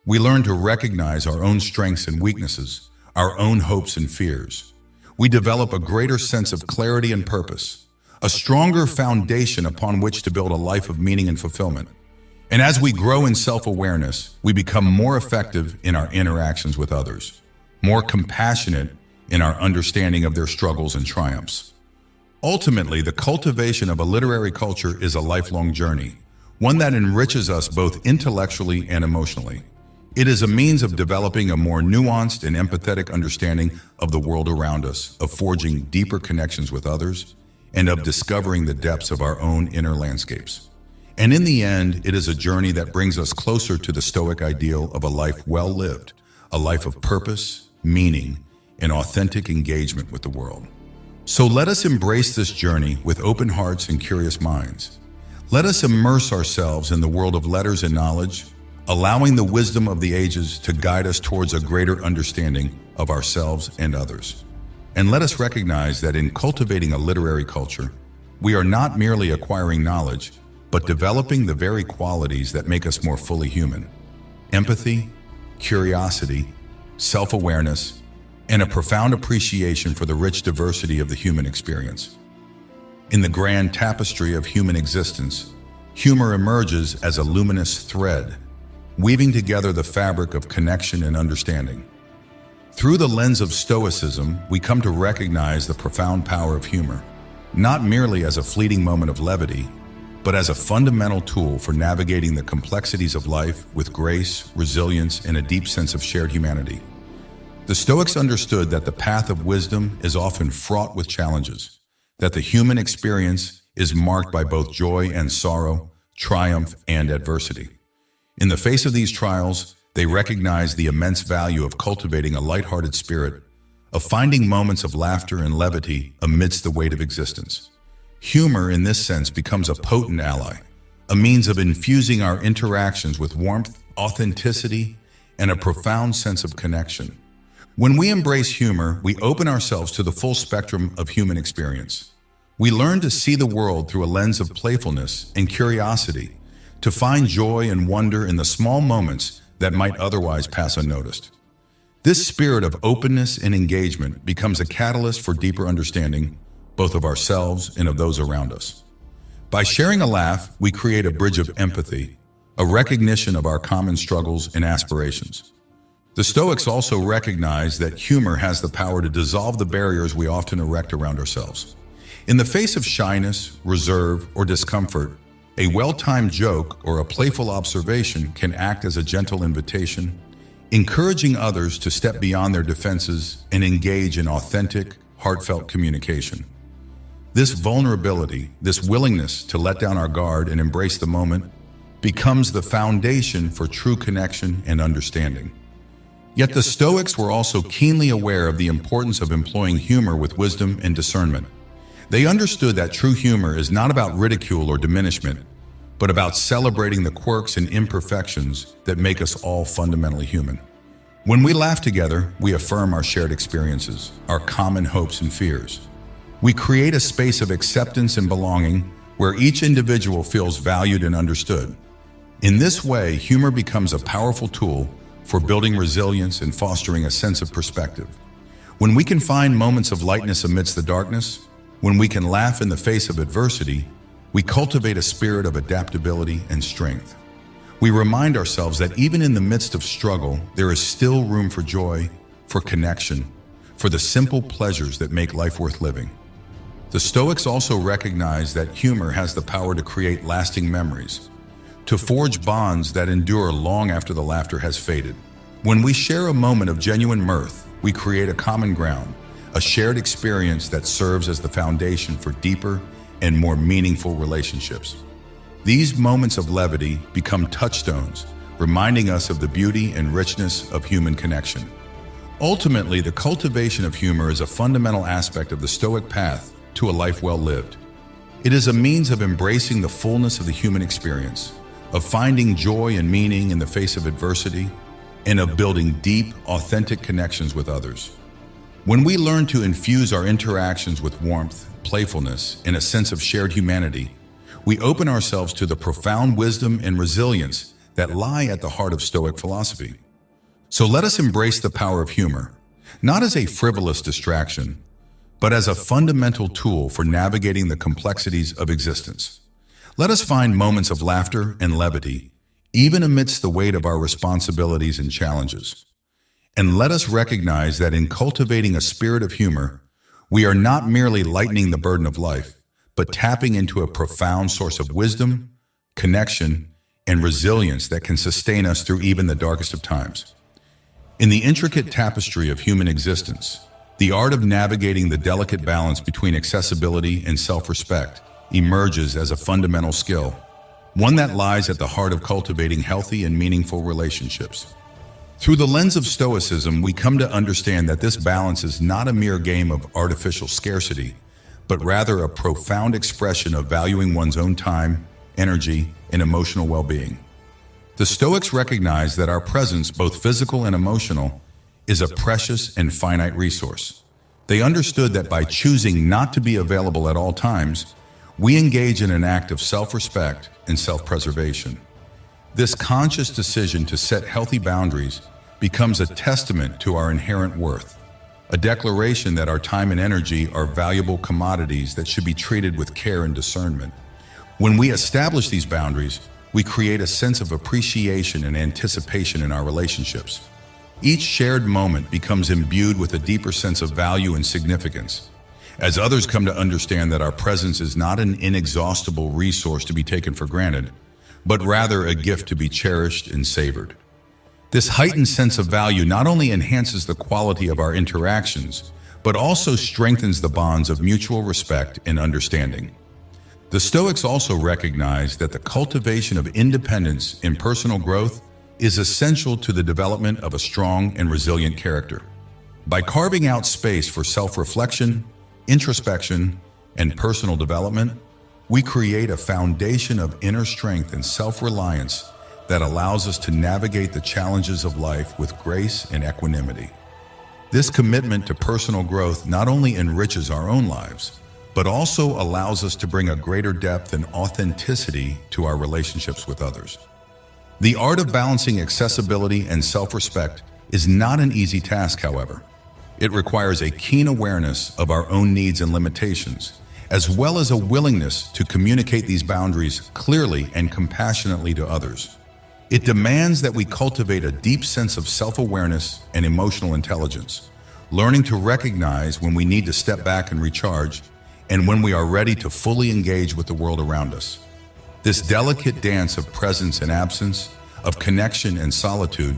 We learn to recognize our own strengths and weaknesses, our own hopes and fears. We develop a greater sense of clarity and purpose, a stronger foundation upon which to build a life of meaning and fulfillment. And as we grow in self-awareness, we become more effective in our interactions with others, more compassionate in our understanding of their struggles and triumphs. Ultimately, the cultivation of a literary culture is a lifelong journey, one that enriches us both intellectually and emotionally. It is a means of developing a more nuanced and empathetic understanding of the world around us, of forging deeper connections with others, and of discovering the depths of our own inner landscapes. And in the end, it is a journey that brings us closer to the Stoic ideal of a life well lived, a life of purpose, meaning, and authentic engagement with the world. So let us embrace this journey with open hearts and curious minds. Let us immerse ourselves in the world of letters and knowledge, allowing the wisdom of the ages to guide us towards a greater understanding of ourselves and others. And let us recognize that in cultivating a literary culture, we are not merely acquiring knowledge, but developing the very qualities that make us more fully human: empathy, curiosity, self-awareness, and a profound appreciation for the rich diversity of the human experience. In the grand tapestry of human existence, humor emerges as a luminous thread, weaving together the fabric of connection and understanding. Through the lens of Stoicism, we come to recognize the profound power of humor, not merely as a fleeting moment of levity, but as a fundamental tool for navigating the complexities of life with grace, resilience, and a deep sense of shared humanity. The Stoics understood that the path of wisdom is often fraught with challenges, that the human experience is marked by both joy and sorrow, triumph and adversity. In the face of these trials, they recognize the immense value of cultivating a lighthearted spirit, of finding moments of laughter and levity amidst the weight of existence. Humor, in this sense, becomes a potent ally, a means of infusing our interactions with warmth, authenticity, and a profound sense of connection. When we embrace humor, we open ourselves to the full spectrum of human experience. We learn to see the world through a lens of playfulness and curiosity, to find joy and wonder in the small moments that might otherwise pass unnoticed. This spirit of openness and engagement becomes a catalyst for deeper understanding, both of ourselves and of those around us. By sharing a laugh, we create a bridge of empathy, a recognition of our common struggles and aspirations. The Stoics also recognize that humor has the power to dissolve the barriers we often erect around ourselves. In the face of shyness, reserve, or discomfort, a well-timed joke or a playful observation can act as a gentle invitation, encouraging others to step beyond their defenses and engage in authentic, heartfelt communication. This vulnerability, this willingness to let down our guard and embrace the moment, becomes the foundation for true connection and understanding. Yet the Stoics were also keenly aware of the importance of employing humor with wisdom and discernment. They understood that true humor is not about ridicule or diminishment, but about celebrating the quirks and imperfections that make us all fundamentally human. When we laugh together, we affirm our shared experiences, our common hopes and fears. We create a space of acceptance and belonging where each individual feels valued and understood. In this way, humor becomes a powerful tool for building resilience and fostering a sense of perspective. When we can find moments of lightness amidst the darkness, when we can laugh in the face of adversity, we cultivate a spirit of adaptability and strength. We remind ourselves that even in the midst of struggle, there is still room for joy, for connection, for the simple pleasures that make life worth living. The Stoics also recognize that humor has the power to create lasting memories, to forge bonds that endure long after the laughter has faded. When we share a moment of genuine mirth, we create a common ground, a shared experience that serves as the foundation for deeper and more meaningful relationships. These moments of levity become touchstones, reminding us of the beauty and richness of human connection. Ultimately, the cultivation of humor is a fundamental aspect of the Stoic path to a life well lived. It is a means of embracing the fullness of the human experience, of finding joy and meaning in the face of adversity, and of building deep, authentic connections with others. When we learn to infuse our interactions with warmth, playfulness, and a sense of shared humanity, we open ourselves to the profound wisdom and resilience that lie at the heart of Stoic philosophy. So let us embrace the power of humor, not as a frivolous distraction, but as a fundamental tool for navigating the complexities of existence. Let us find moments of laughter and levity, even amidst the weight of our responsibilities and challenges. And let us recognize that in cultivating a spirit of humor, we are not merely lightening the burden of life, but tapping into a profound source of wisdom, connection, and resilience that can sustain us through even the darkest of times. In the intricate tapestry of human existence, the art of navigating the delicate balance between accessibility and self-respect emerges as a fundamental skill, one that lies at the heart of cultivating healthy and meaningful relationships. Through the lens of Stoicism, we come to understand that this balance is not a mere game of artificial scarcity, but rather a profound expression of valuing one's own time, energy, and emotional well-being. The Stoics recognize that our presence, both physical and emotional, is a precious and finite resource. They understood that by choosing not to be available at all times, we engage in an act of self-respect and self-preservation. This conscious decision to set healthy boundaries becomes a testament to our inherent worth, a declaration that our time and energy are valuable commodities that should be treated with care and discernment. When we establish these boundaries, we create a sense of appreciation and anticipation in our relationships. Each shared moment becomes imbued with a deeper sense of value and significance, as others come to understand that our presence is not an inexhaustible resource to be taken for granted, but rather a gift to be cherished and savored. This heightened sense of value not only enhances the quality of our interactions, but also strengthens the bonds of mutual respect and understanding. The Stoics also recognize that the cultivation of independence in personal growth is essential to the development of a strong and resilient character. By carving out space for self-reflection, introspection, and personal development, we create a foundation of inner strength and self-reliance that allows us to navigate the challenges of life with grace and equanimity. This commitment to personal growth not only enriches our own lives, but also allows us to bring a greater depth and authenticity to our relationships with others. The art of balancing accessibility and self-respect is not an easy task, however. It requires a keen awareness of our own needs and limitations, as well as a willingness to communicate these boundaries clearly and compassionately to others. It demands that we cultivate a deep sense of self-awareness and emotional intelligence, learning to recognize when we need to step back and recharge, and when we are ready to fully engage with the world around us. This delicate dance of presence and absence, of connection and solitude,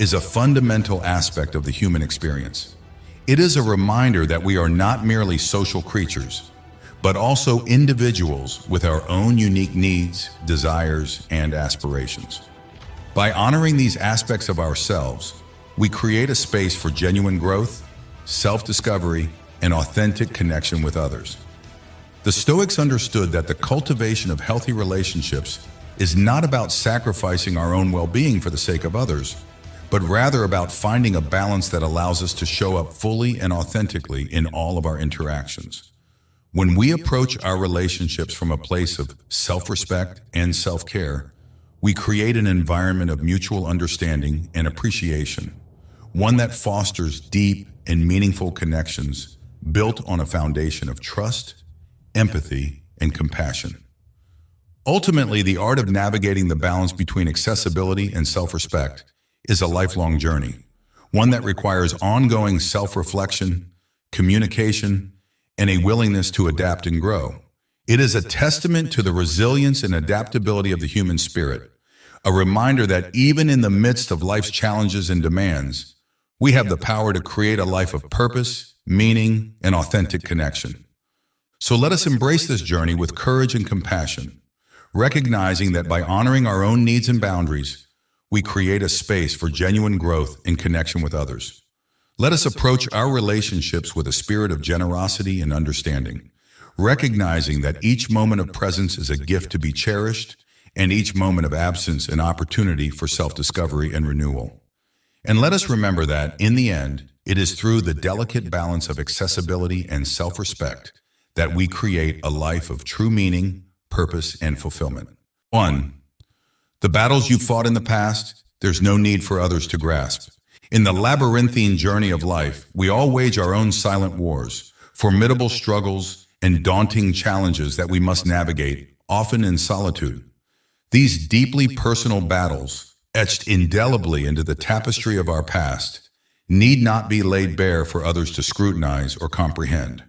is a fundamental aspect of the human experience. It is a reminder that we are not merely social creatures, but also individuals with our own unique needs, desires, and aspirations. By honoring these aspects of ourselves, we create a space for genuine growth, self-discovery, and authentic connection with others. The Stoics understood that the cultivation of healthy relationships is not about sacrificing our own well-being for the sake of others, but rather about finding a balance that allows us to show up fully and authentically in all of our interactions. When we approach our relationships from a place of self-respect and self-care, we create an environment of mutual understanding and appreciation, one that fosters deep and meaningful connections built on a foundation of trust, empathy, and compassion. Ultimately, the art of navigating the balance between accessibility and self-respect is a lifelong journey, one that requires ongoing self-reflection, communication, and a willingness to adapt and grow. It is a testament to the resilience and adaptability of the human spirit, a reminder that even in the midst of life's challenges and demands, we have the power to create a life of purpose, meaning, and authentic connection. So let us embrace this journey with courage and compassion, recognizing that by honoring our own needs and boundaries, we create a space for genuine growth and connection with others. Let us approach our relationships with a spirit of generosity and understanding, recognizing that each moment of presence is a gift to be cherished, and each moment of absence an opportunity for self-discovery and renewal. And let us remember that, in the end, it is through the delicate balance of accessibility and self-respect that we create a life of true meaning, purpose, and fulfillment. 1. The battles you fought in the past, there's no need for others to grasp. In the labyrinthine journey of life, we all wage our own silent wars, formidable struggles, and daunting challenges that we must navigate, often in solitude. These deeply personal battles, etched indelibly into the tapestry of our past, need not be laid bare for others to scrutinize or comprehend.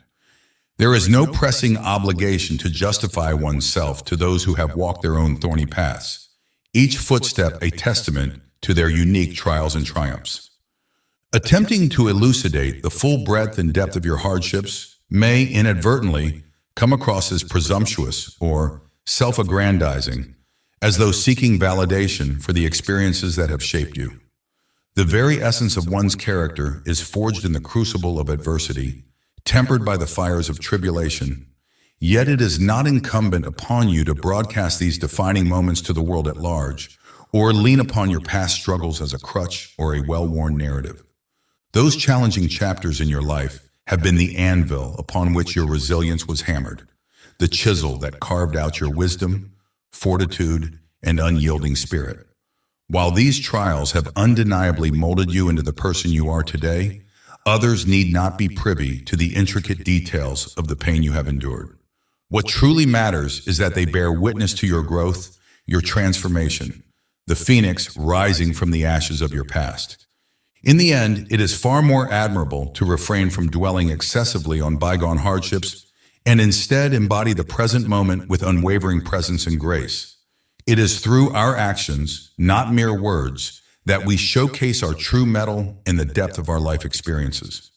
There is no pressing obligation to justify oneself to those who have walked their own thorny paths, each footstep a testament to their unique trials and triumphs. Attempting to elucidate the full breadth and depth of your hardships may inadvertently come across as presumptuous or self-aggrandizing, as though seeking validation for the experiences that have shaped you. The very essence of one's character is forged in the crucible of adversity, tempered by the fires of tribulation. Yet it is not incumbent upon you to broadcast these defining moments to the world at large, or lean upon your past struggles as a crutch or a well-worn narrative. Those challenging chapters in your life have been the anvil upon which your resilience was hammered, the chisel that carved out your wisdom, fortitude, and unyielding spirit. While these trials have undeniably molded you into the person you are today, others need not be privy to the intricate details of the pain you have endured. What truly matters is that they bear witness to your growth, your transformation, the phoenix rising from the ashes of your past. In the end, it is far more admirable to refrain from dwelling excessively on bygone hardships and instead embody the present moment with unwavering presence and grace. It is through our actions, not mere words, that we showcase our true mettle and the depth of our life experiences.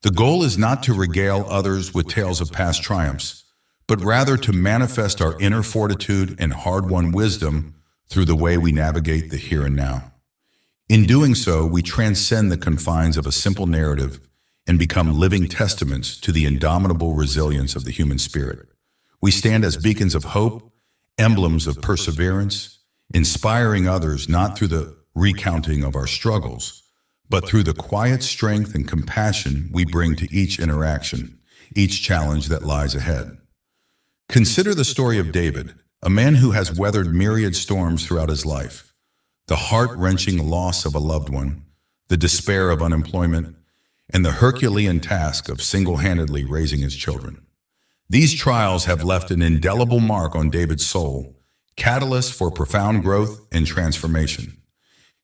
The goal is not to regale others with tales of past triumphs, but rather to manifest our inner fortitude and hard-won wisdom through the way we navigate the here and now. In doing so, we transcend the confines of a simple narrative and become living testaments to the indomitable resilience of the human spirit. We stand as beacons of hope, emblems of perseverance, inspiring others not through the recounting of our struggles, but through the quiet strength and compassion we bring to each interaction, each challenge that lies ahead. Consider the story of David, a man who has weathered myriad storms throughout his life. The heart-wrenching loss of a loved one, the despair of unemployment, and the Herculean task of single-handedly raising his children. These trials have left an indelible mark on David's soul, catalyst for profound growth and transformation.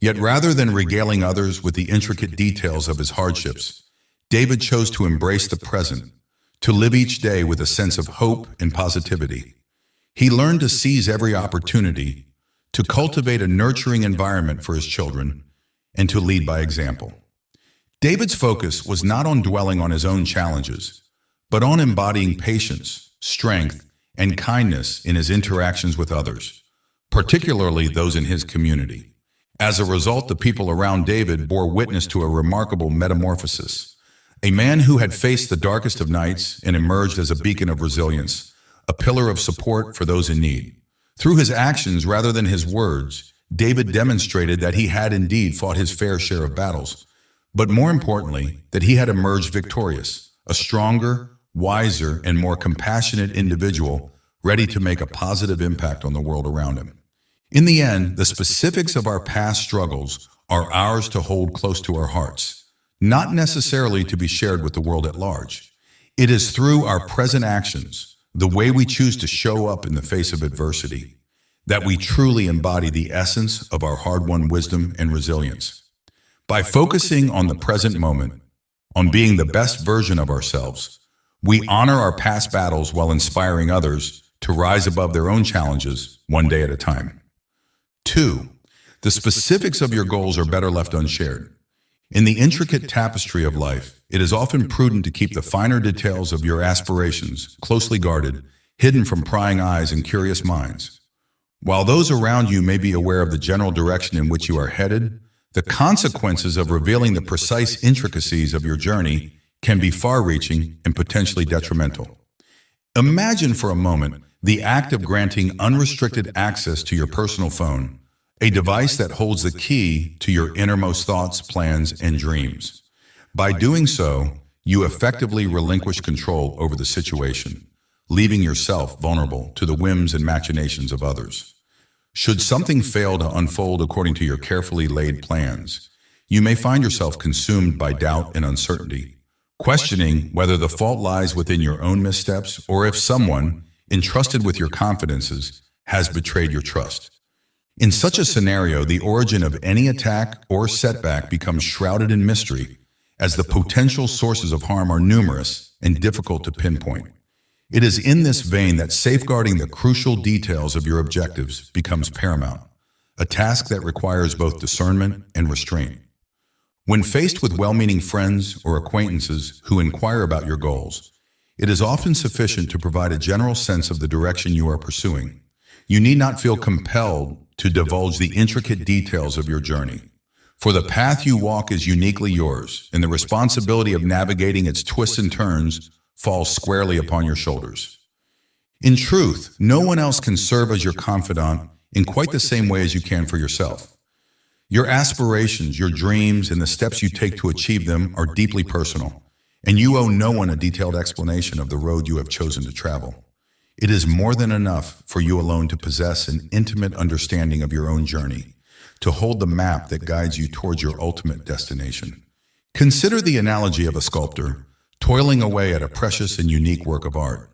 Yet rather than regaling others with the intricate details of his hardships, David chose to embrace the present, to live each day with a sense of hope and positivity. He learned to seize every opportunity, to cultivate a nurturing environment for his children, and to lead by example. David's focus was not on dwelling on his own challenges, but on embodying patience, strength, and kindness in his interactions with others, particularly those in his community. As a result, the people around David bore witness to a remarkable metamorphosis. A man who had faced the darkest of nights and emerged as a beacon of resilience, a pillar of support for those in need. Through his actions rather than his words, David demonstrated that he had indeed fought his fair share of battles, but more importantly, that he had emerged victorious, a stronger, wiser, and more compassionate individual, ready to make a positive impact on the world around him. In the end, the specifics of our past struggles are ours to hold close to our hearts, not necessarily to be shared with the world at large. It is through our present actions, the way we choose to show up in the face of adversity, that we truly embody the essence of our hard-won wisdom and resilience. By focusing on the present moment, on being the best version of ourselves, we honor our past battles while inspiring others to rise above their own challenges one day at a time. 2. The specifics of your goals are better left unshared. In the intricate tapestry of life, it is often prudent to keep the finer details of your aspirations closely guarded, hidden from prying eyes and curious minds. While those around you may be aware of the general direction in which you are headed, the consequences of revealing the precise intricacies of your journey can be far-reaching and potentially detrimental. Imagine for a moment the act of granting unrestricted access to your personal phone, a device that holds the key to your innermost thoughts, plans, and dreams. By doing so, you effectively relinquish control over the situation, leaving yourself vulnerable to the whims and machinations of others. Should something fail to unfold according to your carefully laid plans, you may find yourself consumed by doubt and uncertainty, questioning whether the fault lies within your own missteps or if someone, entrusted with your confidences, has betrayed your trust. In such a scenario, the origin of any attack or setback becomes shrouded in mystery, as the potential sources of harm are numerous and difficult to pinpoint. It is in this vein that safeguarding the crucial details of your objectives becomes paramount, a task that requires both discernment and restraint. When faced with well-meaning friends or acquaintances who inquire about your goals, it is often sufficient to provide a general sense of the direction you are pursuing. You need not feel compelled to divulge the intricate details of your journey, for the path you walk is uniquely yours, and the responsibility of navigating its twists and turns falls squarely upon your shoulders. In truth, no one else can serve as your confidant in quite the same way as you can for yourself. Your aspirations, your dreams, and the steps you take to achieve them are deeply personal, and you owe no one a detailed explanation of the road you have chosen to travel. It is more than enough for you alone to possess an intimate understanding of your own journey, to hold the map that guides you towards your ultimate destination. Consider the analogy of a sculptor toiling away at a precious and unique work of art.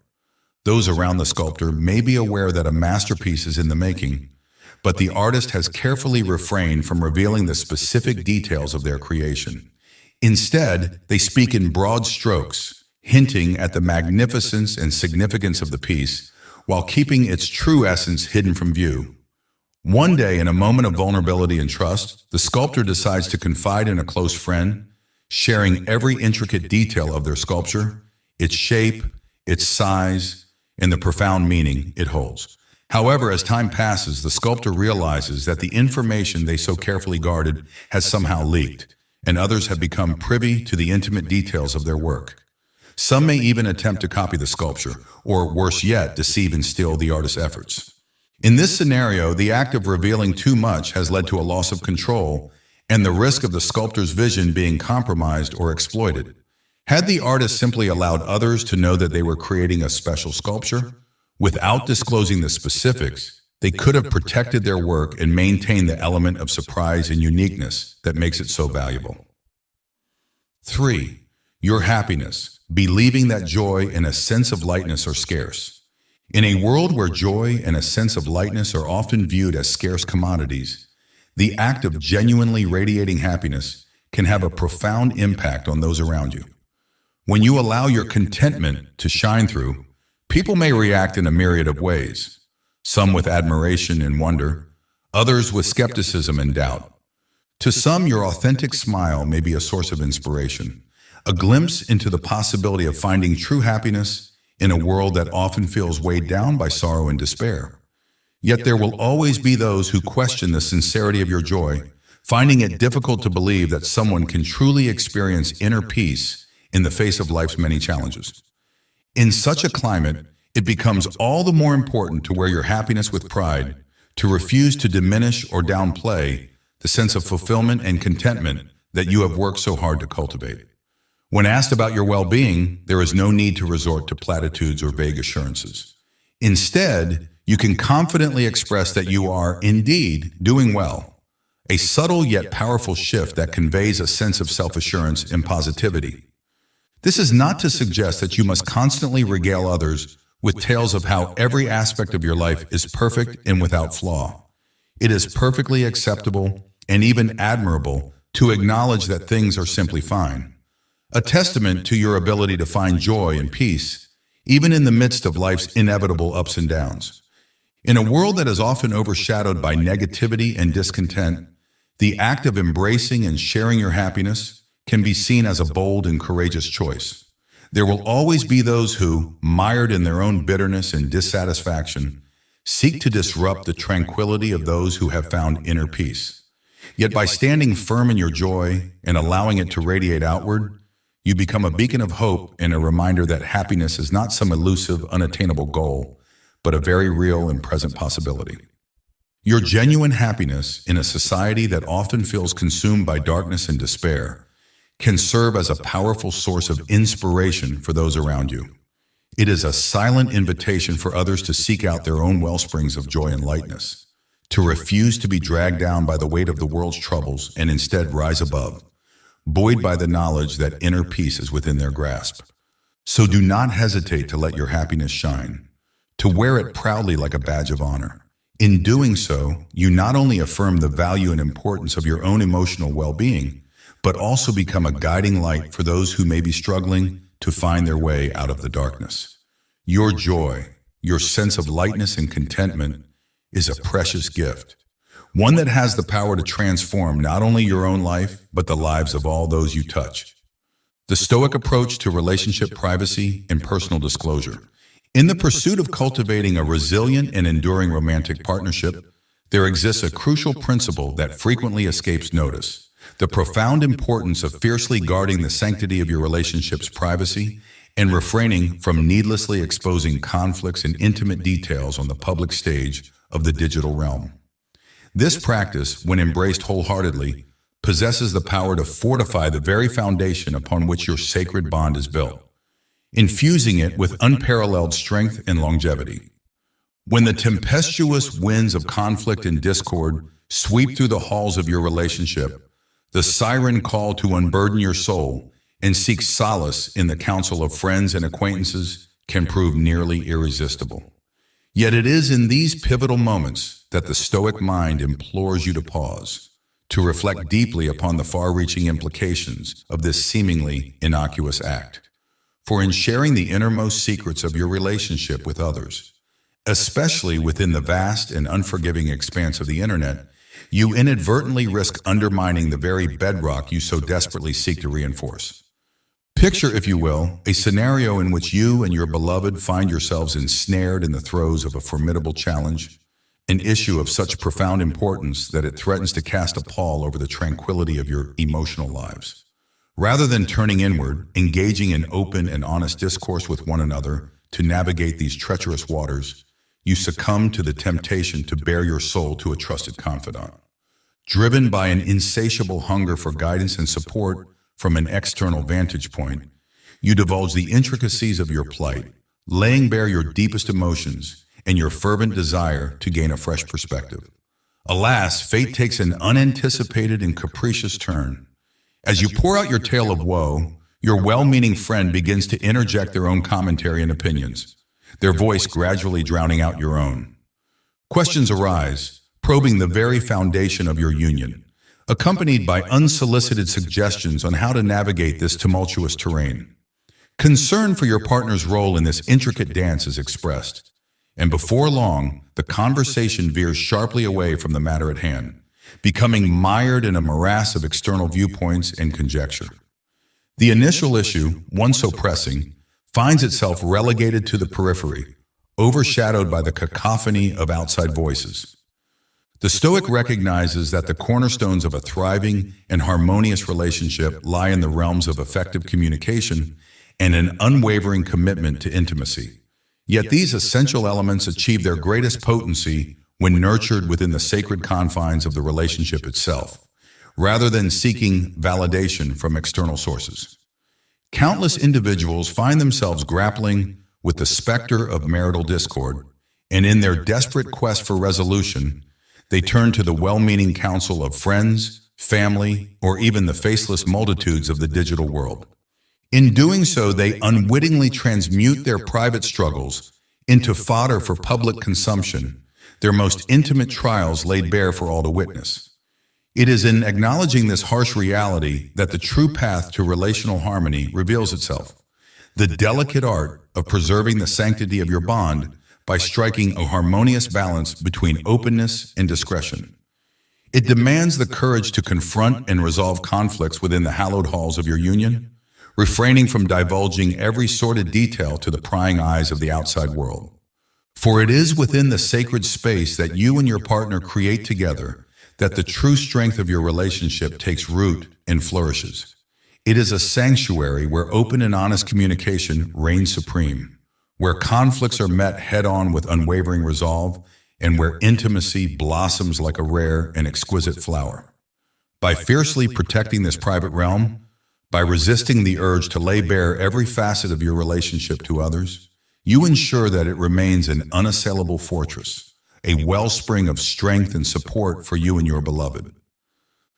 Those around the sculptor may be aware that a masterpiece is in the making, but the artist has carefully refrained from revealing the specific details of their creation. Instead, they speak in broad strokes, hinting at the magnificence and significance of the piece, while keeping its true essence hidden from view. One day, in a moment of vulnerability and trust, the sculptor decides to confide in a close friend, sharing every intricate detail of their sculpture, its shape, its size, and the profound meaning it holds. However, as time passes, the sculptor realizes that the information they so carefully guarded has somehow leaked, and others have become privy to the intimate details of their work. Some may even attempt to copy the sculpture, or worse yet, deceive and steal the artist's efforts. In this scenario, the act of revealing too much has led to a loss of control and the risk of the sculptor's vision being compromised or exploited. Had the artist simply allowed others to know that they were creating a special sculpture, without disclosing the specifics, they could have protected their work and maintained the element of surprise and uniqueness that makes it so valuable. 3. Your happiness, believing that joy and a sense of lightness are scarce. In a world where joy and a sense of lightness are often viewed as scarce commodities, the act of genuinely radiating happiness can have a profound impact on those around you. When you allow your contentment to shine through, people may react in a myriad of ways, some with admiration and wonder, others with skepticism and doubt. To some, your authentic smile may be a source of inspiration, a glimpse into the possibility of finding true happiness in a world that often feels weighed down by sorrow and despair. Yet there will always be those who question the sincerity of your joy, finding it difficult to believe that someone can truly experience inner peace in the face of life's many challenges. In such a climate, it becomes all the more important to wear your happiness with pride, to refuse to diminish or downplay the sense of fulfillment and contentment that you have worked so hard to cultivate. When asked about your well-being, there is no need to resort to platitudes or vague assurances. Instead, you can confidently express that you are, indeed, doing well, a subtle yet powerful shift that conveys a sense of self-assurance and positivity. This is not to suggest that you must constantly regale others with tales of how every aspect of your life is perfect and without flaw. It is perfectly acceptable and even admirable to acknowledge that things are simply fine, a testament to your ability to find joy and peace, even in the midst of life's inevitable ups and downs. In a world that is often overshadowed by negativity and discontent, the act of embracing and sharing your happiness can be seen as a bold and courageous choice. There will always be those who, mired in their own bitterness and dissatisfaction, seek to disrupt the tranquility of those who have found inner peace. Yet by standing firm in your joy and allowing it to radiate outward, you become a beacon of hope and a reminder that happiness is not some elusive, unattainable goal, but a very real and present possibility. Your genuine happiness in a society that often feels consumed by darkness and despair can serve as a powerful source of inspiration for those around you. It is a silent invitation for others to seek out their own wellsprings of joy and lightness, to refuse to be dragged down by the weight of the world's troubles and instead rise above, buoyed by the knowledge that inner peace is within their grasp. So do not hesitate to let your happiness shine, to wear it proudly like a badge of honor. In doing so, you not only affirm the value and importance of your own emotional well-being, but also become a guiding light for those who may be struggling to find their way out of the darkness. Your joy, your sense of lightness and contentment is a precious gift, one that has the power to transform not only your own life, but the lives of all those you touch. The Stoic approach to relationship privacy and personal disclosure. In the pursuit of cultivating a resilient and enduring romantic partnership, there exists a crucial principle that frequently escapes notice: the profound importance of fiercely guarding the sanctity of your relationship's privacy and refraining from needlessly exposing conflicts and intimate details on the public stage of the digital realm. This practice, when embraced wholeheartedly, possesses the power to fortify the very foundation upon which your sacred bond is built, infusing it with unparalleled strength and longevity. When the tempestuous winds of conflict and discord sweep through the halls of your relationship, the siren call to unburden your soul and seek solace in the counsel of friends and acquaintances can prove nearly irresistible. Yet it is in these pivotal moments that the Stoic mind implores you to pause, to reflect deeply upon the far-reaching implications of this seemingly innocuous act. For in sharing the innermost secrets of your relationship with others, especially within the vast and unforgiving expanse of the internet, you inadvertently risk undermining the very bedrock you so desperately seek to reinforce. Picture, if you will, a scenario in which you and your beloved find yourselves ensnared in the throes of a formidable challenge, an issue of such profound importance that it threatens to cast a pall over the tranquility of your emotional lives. Rather than turning inward, engaging in open and honest discourse with one another to navigate these treacherous waters, you succumb to the temptation to bare your soul to a trusted confidant. Driven by an insatiable hunger for guidance and support from an external vantage point, you divulge the intricacies of your plight, laying bare your deepest emotions and your fervent desire to gain a fresh perspective. Alas, fate takes an unanticipated and capricious turn. As you pour out your tale of woe, your well-meaning friend begins to interject their own commentary and opinions, their voice gradually drowning out your own. Questions arise, probing the very foundation of your union, accompanied by unsolicited suggestions on how to navigate this tumultuous terrain. Concern for your partner's role in this intricate dance is expressed, and before long, the conversation veers sharply away from the matter at hand, becoming mired in a morass of external viewpoints and conjecture. The initial issue, one so pressing, finds itself relegated to the periphery, overshadowed by the cacophony of outside voices. The Stoic recognizes that the cornerstones of a thriving and harmonious relationship lie in the realms of effective communication and an unwavering commitment to intimacy. Yet these essential elements achieve their greatest potency when nurtured within the sacred confines of the relationship itself, rather than seeking validation from external sources. Countless individuals find themselves grappling with the specter of marital discord, and in their desperate quest for resolution, they turn to the well-meaning counsel of friends, family, or even the faceless multitudes of the digital world. In doing so, they unwittingly transmute their private struggles into fodder for public consumption, their most intimate trials laid bare for all to witness. It is in acknowledging this harsh reality that the true path to relational harmony reveals itself, the delicate art of preserving the sanctity of your bond by striking a harmonious balance between openness and discretion. It demands the courage to confront and resolve conflicts within the hallowed halls of your union, refraining from divulging every sordid detail to the prying eyes of the outside world. For it is within the sacred space that you and your partner create together that the true strength of your relationship takes root and flourishes. It is a sanctuary where open and honest communication reigns supreme, where conflicts are met head-on with unwavering resolve, and where intimacy blossoms like a rare and exquisite flower. By fiercely protecting this private realm, by resisting the urge to lay bare every facet of your relationship to others, You ensure that it remains an unassailable fortress, a wellspring of strength and support for you and your beloved.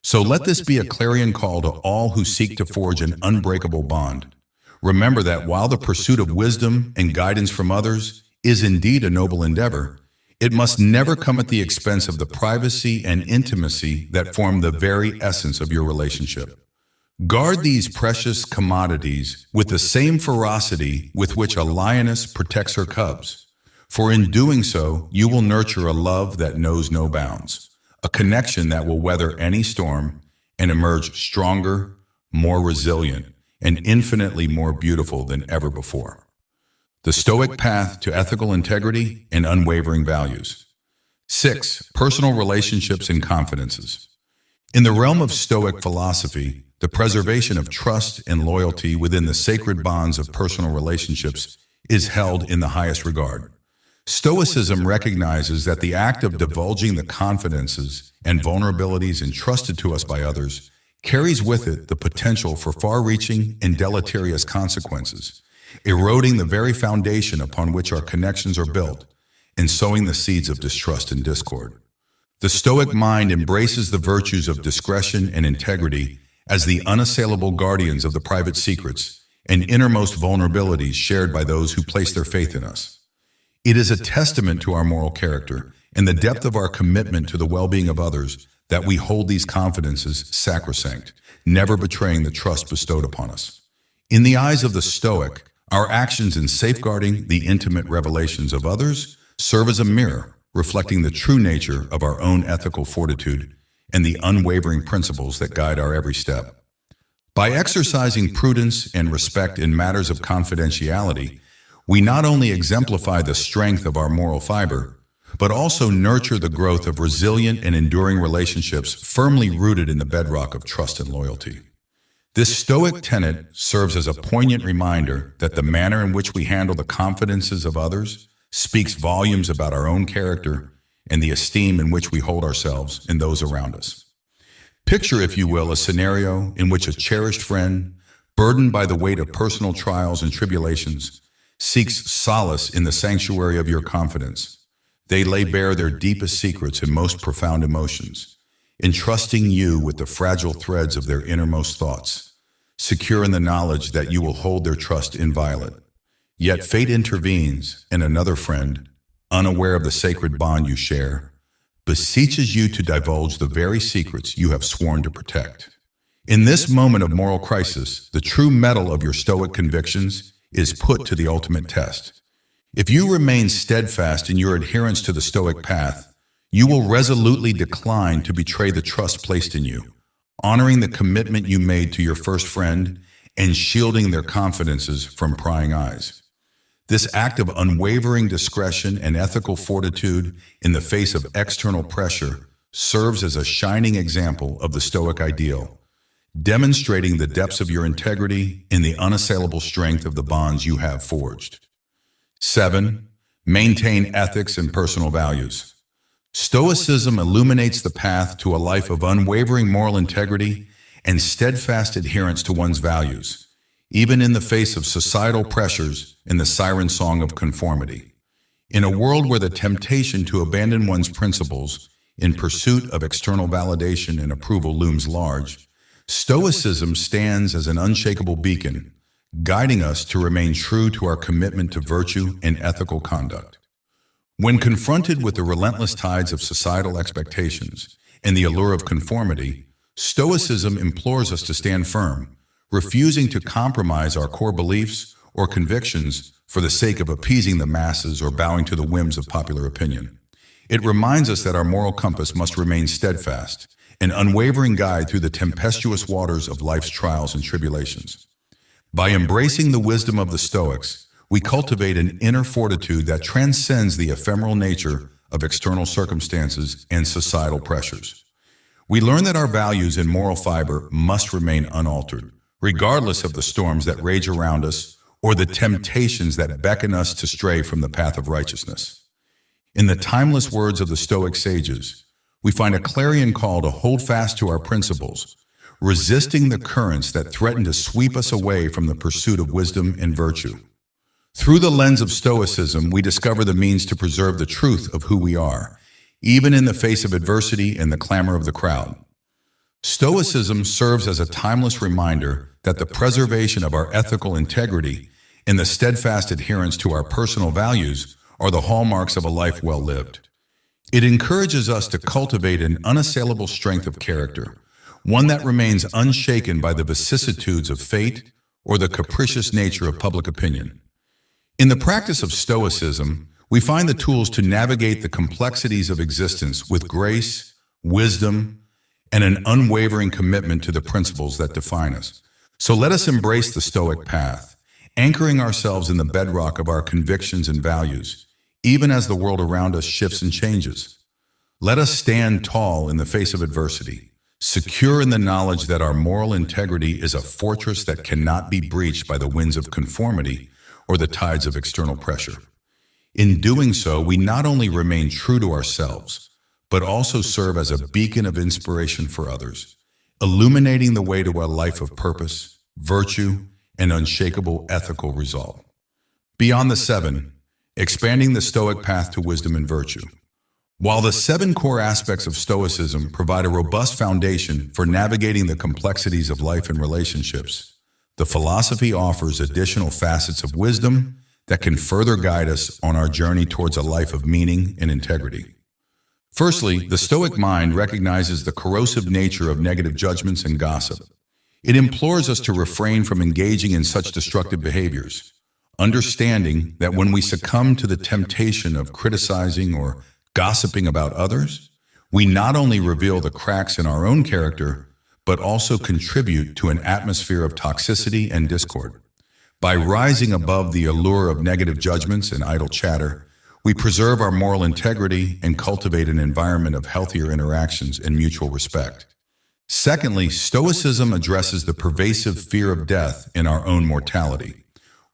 So let this be a clarion call to all who seek to forge an unbreakable bond. Remember that while the pursuit of wisdom and guidance from others is indeed a noble endeavor, it must never come at the expense of the privacy and intimacy that form the very essence of your relationship. Guard these precious commodities with the same ferocity with which a lioness protects her cubs, for in doing so, you will nurture a love that knows no bounds, a connection that will weather any storm and emerge stronger, more resilient, and infinitely more beautiful than ever before. The Stoic path to ethical integrity and unwavering values. 6. Personal relationships and confidences. In the realm of Stoic philosophy, the preservation of trust and loyalty within the sacred bonds of personal relationships is held in the highest regard. Stoicism recognizes that the act of divulging the confidences and vulnerabilities entrusted to us by others carries with it the potential for far-reaching and deleterious consequences, eroding the very foundation upon which our connections are built and sowing the seeds of distrust and discord. The Stoic mind embraces the virtues of discretion and integrity as the unassailable guardians of the private secrets and innermost vulnerabilities shared by those who place their faith in us. It is a testament to our moral character and the depth of our commitment to the well-being of others that we hold these confidences sacrosanct, never betraying the trust bestowed upon us. In the eyes of the Stoic, our actions in safeguarding the intimate revelations of others serve as a mirror, reflecting the true nature of our own ethical fortitude and the unwavering principles that guide our every step. By exercising prudence and respect in matters of confidentiality, we not only exemplify the strength of our moral fiber, but also nurture the growth of resilient and enduring relationships firmly rooted in the bedrock of trust and loyalty. This Stoic tenet serves as a poignant reminder that the manner in which we handle the confidences of others speaks volumes about our own character and the esteem in which we hold ourselves and those around us. Picture, if you will, a scenario in which a cherished friend, burdened by the weight of personal trials and tribulations, seeks solace in the sanctuary of your confidence. They lay bare their deepest secrets and most profound emotions, entrusting you with the fragile threads of their innermost thoughts, secure in the knowledge that you will hold their trust inviolate. Yet fate intervenes, and another friend, unaware of the sacred bond you share, beseeches you to divulge the very secrets you have sworn to protect. In this moment of moral crisis, the true mettle of your Stoic convictions is put to the ultimate test. If you remain steadfast in your adherence to the Stoic path, you will resolutely decline to betray the trust placed in you, honoring the commitment you made to your first friend and shielding their confidences from prying eyes. This act of unwavering discretion and ethical fortitude in the face of external pressure serves as a shining example of the Stoic ideal, demonstrating the depths of your integrity and the unassailable strength of the bonds you have forged. 7. Maintain ethics and personal values. Stoicism illuminates the path to a life of unwavering moral integrity and steadfast adherence to one's values, even in the face of societal pressures and the siren song of conformity. In a world where the temptation to abandon one's principles in pursuit of external validation and approval looms large, Stoicism stands as an unshakable beacon, guiding us to remain true to our commitment to virtue and ethical conduct. When confronted with the relentless tides of societal expectations and the allure of conformity, Stoicism implores us to stand firm, refusing to compromise our core beliefs or convictions for the sake of appeasing the masses or bowing to the whims of popular opinion. It reminds us that our moral compass must remain steadfast, an unwavering guide through the tempestuous waters of life's trials and tribulations. By embracing the wisdom of the Stoics, we cultivate an inner fortitude that transcends the ephemeral nature of external circumstances and societal pressures. We learn that our values and moral fiber must remain unaltered, regardless of the storms that rage around us or the temptations that beckon us to stray from the path of righteousness. In the timeless words of the Stoic sages, we find a clarion call to hold fast to our principles, resisting the currents that threaten to sweep us away from the pursuit of wisdom and virtue. Through the lens of Stoicism, we discover the means to preserve the truth of who we are, even in the face of adversity and the clamor of the crowd. Stoicism serves as a timeless reminder that the preservation of our ethical integrity and the steadfast adherence to our personal values are the hallmarks of a life well lived. It encourages us to cultivate an unassailable strength of character, one that remains unshaken by the vicissitudes of fate or the capricious nature of public opinion. In the practice of Stoicism, we find the tools to navigate the complexities of existence with grace, wisdom, and an unwavering commitment to the principles that define us. So let us embrace the Stoic path, anchoring ourselves in the bedrock of our convictions and values, even as the world around us shifts and changes. Let us stand tall in the face of adversity, secure in the knowledge that our moral integrity is a fortress that cannot be breached by the winds of conformity or the tides of external pressure. In doing so, we not only remain true to ourselves, but also serve as a beacon of inspiration for others, illuminating the way to a life of purpose, virtue, and unshakable ethical resolve. Beyond the seven, expanding the Stoic path to wisdom and virtue. While the seven core aspects of Stoicism provide a robust foundation for navigating the complexities of life and relationships, the philosophy offers additional facets of wisdom that can further guide us on our journey towards a life of meaning and integrity. Firstly, the Stoic mind recognizes the corrosive nature of negative judgments and gossip. It implores us to refrain from engaging in such destructive behaviors, understanding that when we succumb to the temptation of criticizing or gossiping about others, we not only reveal the cracks in our own character, but also contribute to an atmosphere of toxicity and discord. By rising above the allure of negative judgments and idle chatter, we preserve our moral integrity and cultivate an environment of healthier interactions and mutual respect. Secondly, Stoicism addresses the pervasive fear of death in our own mortality.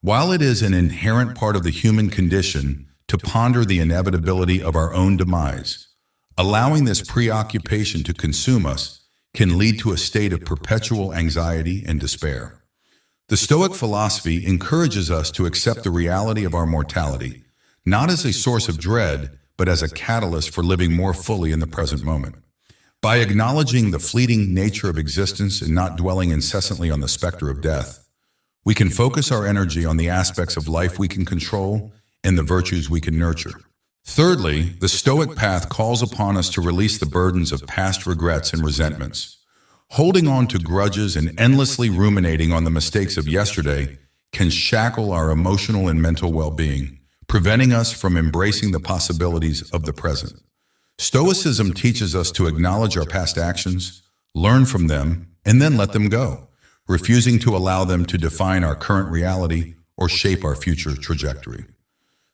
While it is an inherent part of the human condition to ponder the inevitability of our own demise, allowing this preoccupation to consume us can lead to a state of perpetual anxiety and despair. The Stoic philosophy encourages us to accept the reality of our mortality, not as a source of dread, but as a catalyst for living more fully in the present moment. By acknowledging the fleeting nature of existence and not dwelling incessantly on the specter of death, we can focus our energy on the aspects of life we can control and the virtues we can nurture. Thirdly, the Stoic path calls upon us to release the burdens of past regrets and resentments. Holding on to grudges and endlessly ruminating on the mistakes of yesterday can shackle our emotional and mental well-being, preventing us from embracing the possibilities of the present. Stoicism teaches us to acknowledge our past actions, learn from them, and then let them go, refusing to allow them to define our current reality or shape our future trajectory.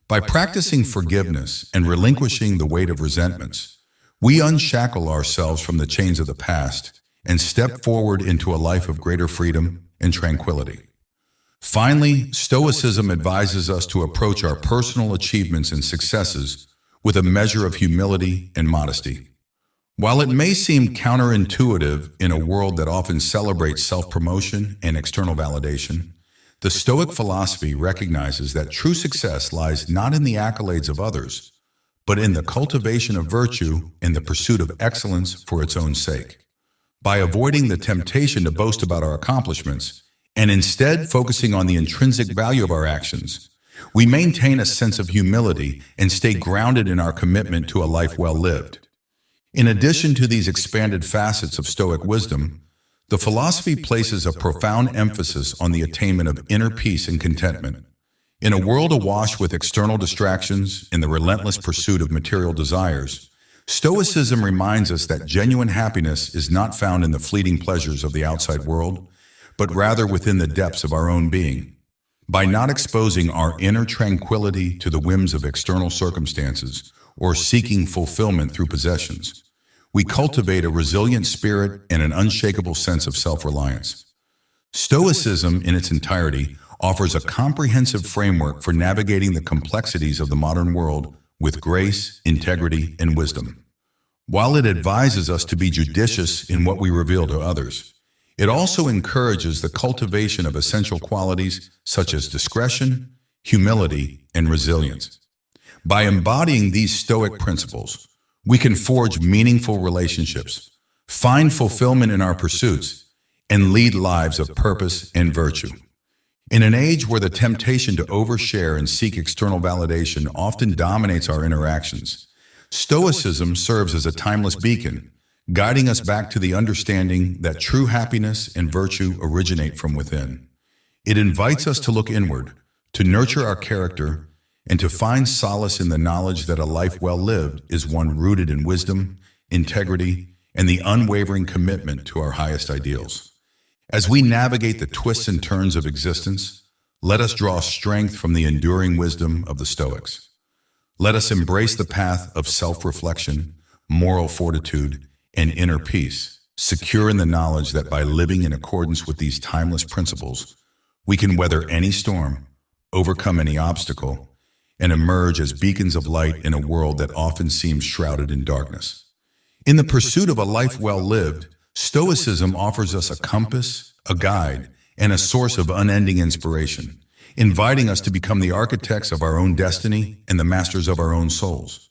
By practicing forgiveness and relinquishing the weight of resentments, we unshackle ourselves from the chains of the past and step forward into a life of greater freedom and tranquility. Finally, Stoicism advises us to approach our personal achievements and successes with a measure of humility and modesty. While it may seem counterintuitive in a world that often celebrates self-promotion and external validation, the Stoic philosophy recognizes that true success lies not in the accolades of others, but in the cultivation of virtue and the pursuit of excellence for its own sake. By avoiding the temptation to boast about our accomplishments and instead focusing on the intrinsic value of our actions, we maintain a sense of humility and stay grounded in our commitment to a life well lived. In addition to these expanded facets of Stoic wisdom, the philosophy places a profound emphasis on the attainment of inner peace and contentment. In a world awash with external distractions and the relentless pursuit of material desires, Stoicism reminds us that genuine happiness is not found in the fleeting pleasures of the outside world, but rather within the depths of our own being. By not exposing our inner tranquility to the whims of external circumstances or seeking fulfillment through possessions, we cultivate a resilient spirit and an unshakable sense of self-reliance. Stoicism, in its entirety, offers a comprehensive framework for navigating the complexities of the modern world with grace, integrity, and wisdom. While it advises us to be judicious in what we reveal to others, it also encourages the cultivation of essential qualities such as discretion, humility, and resilience. By embodying these Stoic principles, we can forge meaningful relationships, find fulfillment in our pursuits, and lead lives of purpose and virtue. In an age where the temptation to overshare and seek external validation often dominates our interactions, Stoicism serves as a timeless beacon, guiding us back to the understanding that true happiness and virtue originate from within. It invites us to look inward, to nurture our character, and to find solace in the knowledge that a life well lived is one rooted in wisdom, integrity, and the unwavering commitment to our highest ideals. As we navigate the twists and turns of existence, let us draw strength from the enduring wisdom of the Stoics. Let us embrace the path of self-reflection, moral fortitude, and inner peace, secure in the knowledge that by living in accordance with these timeless principles, we can weather any storm, overcome any obstacle, and emerge as beacons of light in a world that often seems shrouded in darkness. In the pursuit of a life well lived, Stoicism offers us a compass, a guide, and a source of unending inspiration, inviting us to become the architects of our own destiny and the masters of our own souls.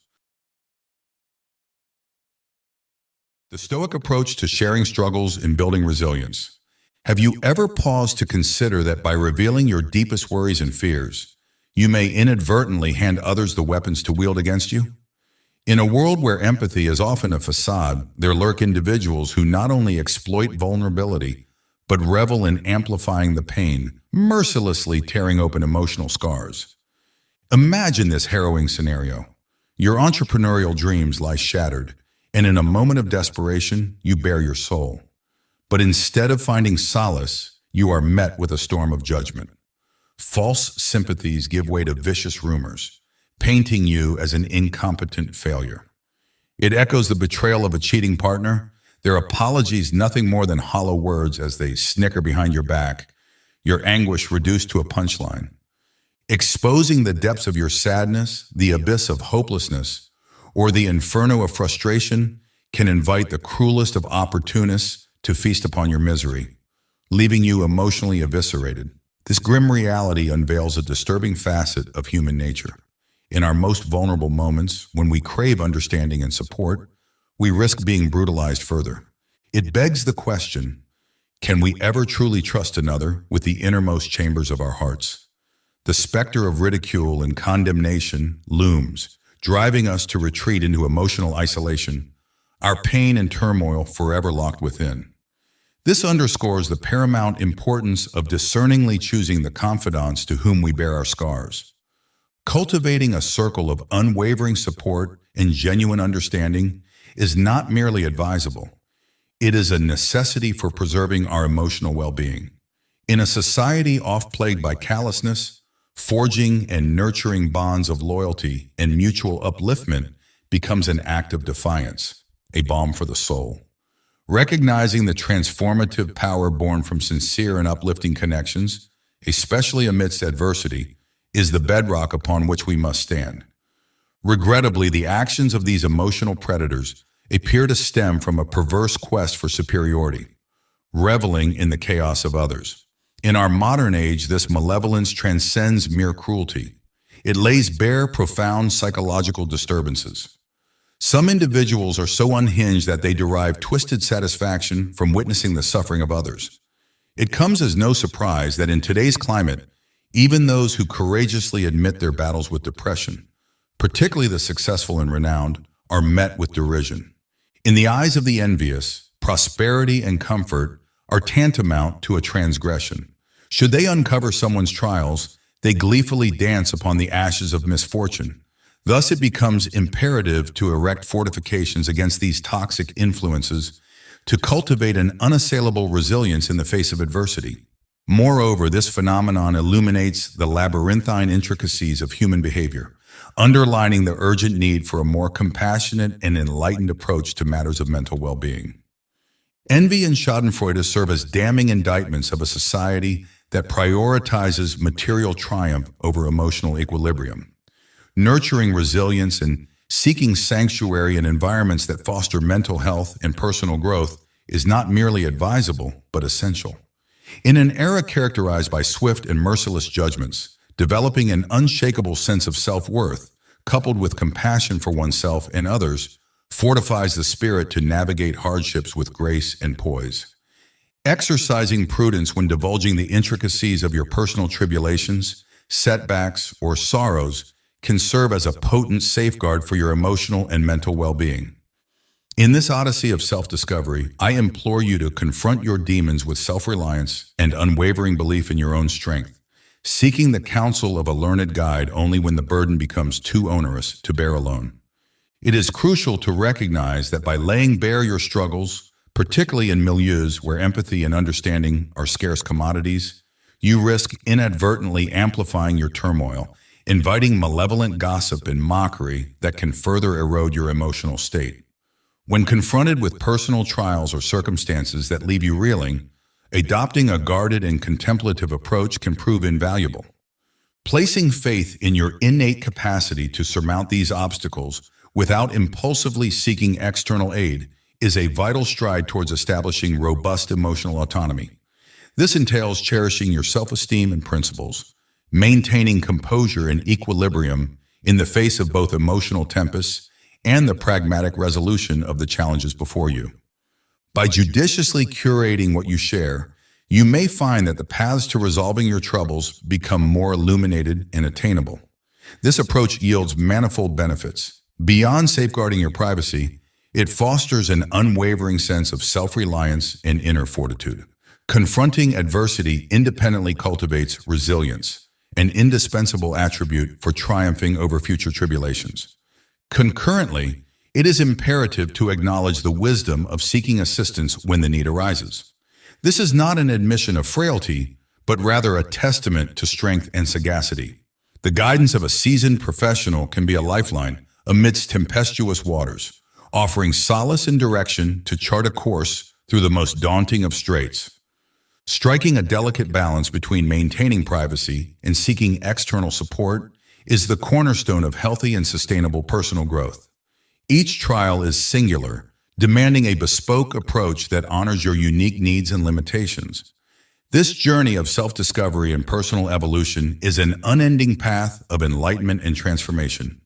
The Stoic approach to sharing struggles and building resilience. Have you ever paused to consider that by revealing your deepest worries and fears, you may inadvertently hand others the weapons to wield against you? In a world where empathy is often a facade, there lurk individuals who not only exploit vulnerability, but revel in amplifying the pain, mercilessly tearing open emotional scars. Imagine this harrowing scenario. Your entrepreneurial dreams lie shattered, and in a moment of desperation, you bare your soul. But instead of finding solace, you are met with a storm of judgment. False sympathies give way to vicious rumors, painting you as an incompetent failure. It echoes the betrayal of a cheating partner, their apologies nothing more than hollow words as they snicker behind your back, your anguish reduced to a punchline. Exposing the depths of your sadness, the abyss of hopelessness, or the inferno of frustration can invite the cruelest of opportunists to feast upon your misery, leaving you emotionally eviscerated. This grim reality unveils a disturbing facet of human nature. In our most vulnerable moments, when we crave understanding and support, we risk being brutalized further. It begs the question, can we ever truly trust another with the innermost chambers of our hearts? The specter of ridicule and condemnation looms, driving us to retreat into emotional isolation, our pain and turmoil forever locked within. This underscores the paramount importance of discerningly choosing the confidants to whom we bear our scars. Cultivating a circle of unwavering support and genuine understanding is not merely advisable. It is a necessity for preserving our emotional well-being. In a society oft plagued by callousness, forging and nurturing bonds of loyalty and mutual upliftment becomes an act of defiance, a balm for the soul. Recognizing the transformative power born from sincere and uplifting connections, especially amidst adversity, is the bedrock upon which we must stand. Regrettably, the actions of these emotional predators appear to stem from a perverse quest for superiority, reveling in the chaos of others. In our modern age, this malevolence transcends mere cruelty. It lays bare profound psychological disturbances. Some individuals are so unhinged that they derive twisted satisfaction from witnessing the suffering of others. It comes as no surprise that in today's climate, even those who courageously admit their battles with depression, particularly the successful and renowned, are met with derision. In the eyes of the envious, prosperity and comfort are tantamount to a transgression. Should they uncover someone's trials, they gleefully dance upon the ashes of misfortune. Thus, it becomes imperative to erect fortifications against these toxic influences to cultivate an unassailable resilience in the face of adversity. Moreover, this phenomenon illuminates the labyrinthine intricacies of human behavior, underlining the urgent need for a more compassionate and enlightened approach to matters of mental well-being. Envy and schadenfreude serve as damning indictments of a society that prioritizes material triumph over emotional equilibrium. Nurturing resilience and seeking sanctuary in environments that foster mental health and personal growth is not merely advisable, but essential. In an era characterized by swift and merciless judgments, developing an unshakable sense of self-worth, coupled with compassion for oneself and others, fortifies the spirit to navigate hardships with grace and poise. Exercising prudence when divulging the intricacies of your personal tribulations, setbacks, or sorrows can serve as a potent safeguard for your emotional and mental well-being. In this odyssey of self-discovery, I implore you to confront your demons with self-reliance and unwavering belief in your own strength, seeking the counsel of a learned guide only when the burden becomes too onerous to bear alone. It is crucial to recognize that by laying bare your struggles, particularly in milieus where empathy and understanding are scarce commodities, you risk inadvertently amplifying your turmoil, inviting malevolent gossip and mockery that can further erode your emotional state. When confronted with personal trials or circumstances that leave you reeling, adopting a guarded and contemplative approach can prove invaluable. Placing faith in your innate capacity to surmount these obstacles without impulsively seeking external aid is a vital stride towards establishing robust emotional autonomy. This entails cherishing your self-esteem and principles, maintaining composure and equilibrium in the face of both emotional tempests and the pragmatic resolution of the challenges before you. By judiciously curating what you share, you may find that the paths to resolving your troubles become more illuminated and attainable. This approach yields manifold benefits. Beyond safeguarding your privacy, it fosters an unwavering sense of self-reliance and inner fortitude. Confronting adversity independently cultivates resilience, an indispensable attribute for triumphing over future tribulations. Concurrently, it is imperative to acknowledge the wisdom of seeking assistance when the need arises. This is not an admission of frailty, but rather a testament to strength and sagacity. The guidance of a seasoned professional can be a lifeline amidst tempestuous waters, offering solace and direction to chart a course through the most daunting of straits. Striking a delicate balance between maintaining privacy and seeking external support is the cornerstone of healthy and sustainable personal growth. Each trial is singular, demanding a bespoke approach that honors your unique needs and limitations. This journey of self-discovery and personal evolution is an unending path of enlightenment and transformation.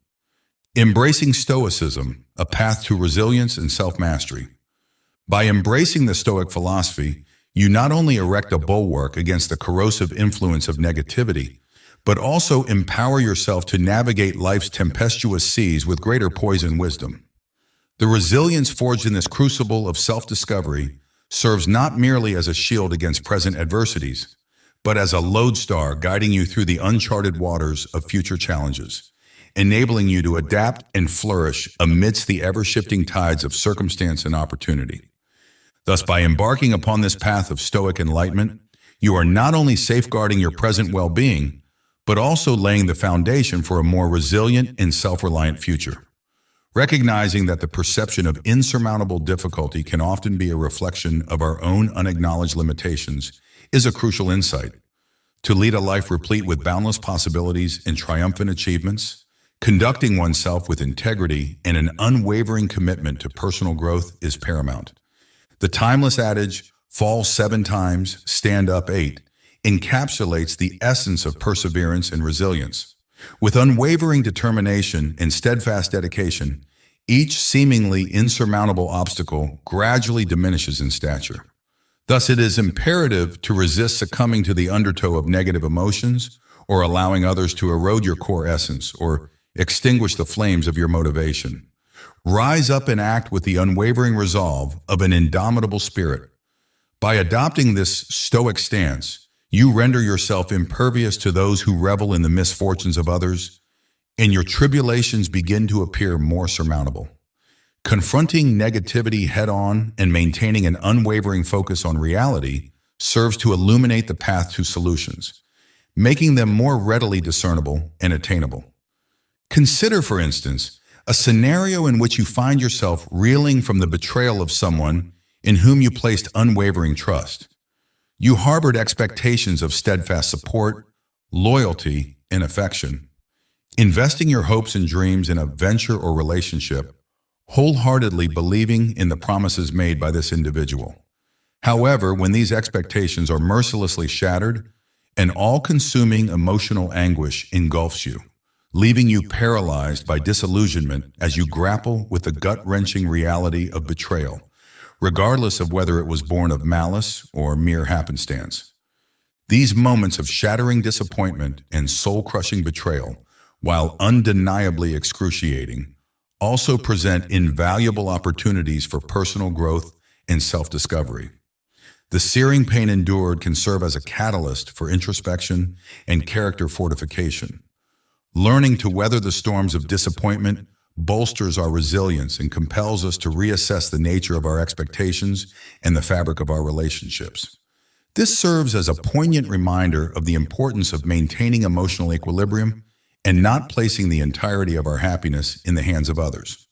Embracing Stoicism, a path to resilience and self-mastery. By embracing the Stoic philosophy, you not only erect a bulwark against the corrosive influence of negativity, but also empower yourself to navigate life's tempestuous seas with greater poise and wisdom. The resilience forged in this crucible of self-discovery serves not merely as a shield against present adversities, but as a lodestar guiding you through the uncharted waters of future challenges, enabling you to adapt and flourish amidst the ever-shifting tides of circumstance and opportunity. Thus, by embarking upon this path of Stoic enlightenment, you are not only safeguarding your present well-being, but also laying the foundation for a more resilient and self-reliant future. Recognizing that the perception of insurmountable difficulty can often be a reflection of our own unacknowledged limitations is a crucial insight. To lead a life replete with boundless possibilities and triumphant achievements, conducting oneself with integrity and an unwavering commitment to personal growth is paramount. The timeless adage, "Fall 7 times, stand up 8, encapsulates the essence of perseverance and resilience. With unwavering determination and steadfast dedication, each seemingly insurmountable obstacle gradually diminishes in stature. Thus, it is imperative to resist succumbing to the undertow of negative emotions or allowing others to erode your core essence or extinguish the flames of your motivation. Rise up and act with the unwavering resolve of an indomitable spirit. By adopting this Stoic stance, you render yourself impervious to those who revel in the misfortunes of others, and your tribulations begin to appear more surmountable. Confronting negativity head-on and maintaining an unwavering focus on reality serves to illuminate the path to solutions, making them more readily discernible and attainable. Consider, for instance, a scenario in which you find yourself reeling from the betrayal of someone in whom you placed unwavering trust. You harbored expectations of steadfast support, loyalty, and affection. Investing your hopes and dreams in a venture or relationship, wholeheartedly believing in the promises made by this individual. However, when these expectations are mercilessly shattered, An all-consuming emotional anguish engulfs you, leaving you paralyzed by disillusionment as you grapple with the gut-wrenching reality of betrayal, regardless of whether it was born of malice or mere happenstance. These moments of shattering disappointment and soul-crushing betrayal, while undeniably excruciating, also present invaluable opportunities for personal growth and self-discovery. The searing pain endured can serve as a catalyst for introspection and character fortification. Learning to weather the storms of disappointment bolsters our resilience and compels us to reassess the nature of our expectations and the fabric of our relationships. This serves as a poignant reminder of the importance of maintaining emotional equilibrium and not placing the entirety of our happiness in the hands of others.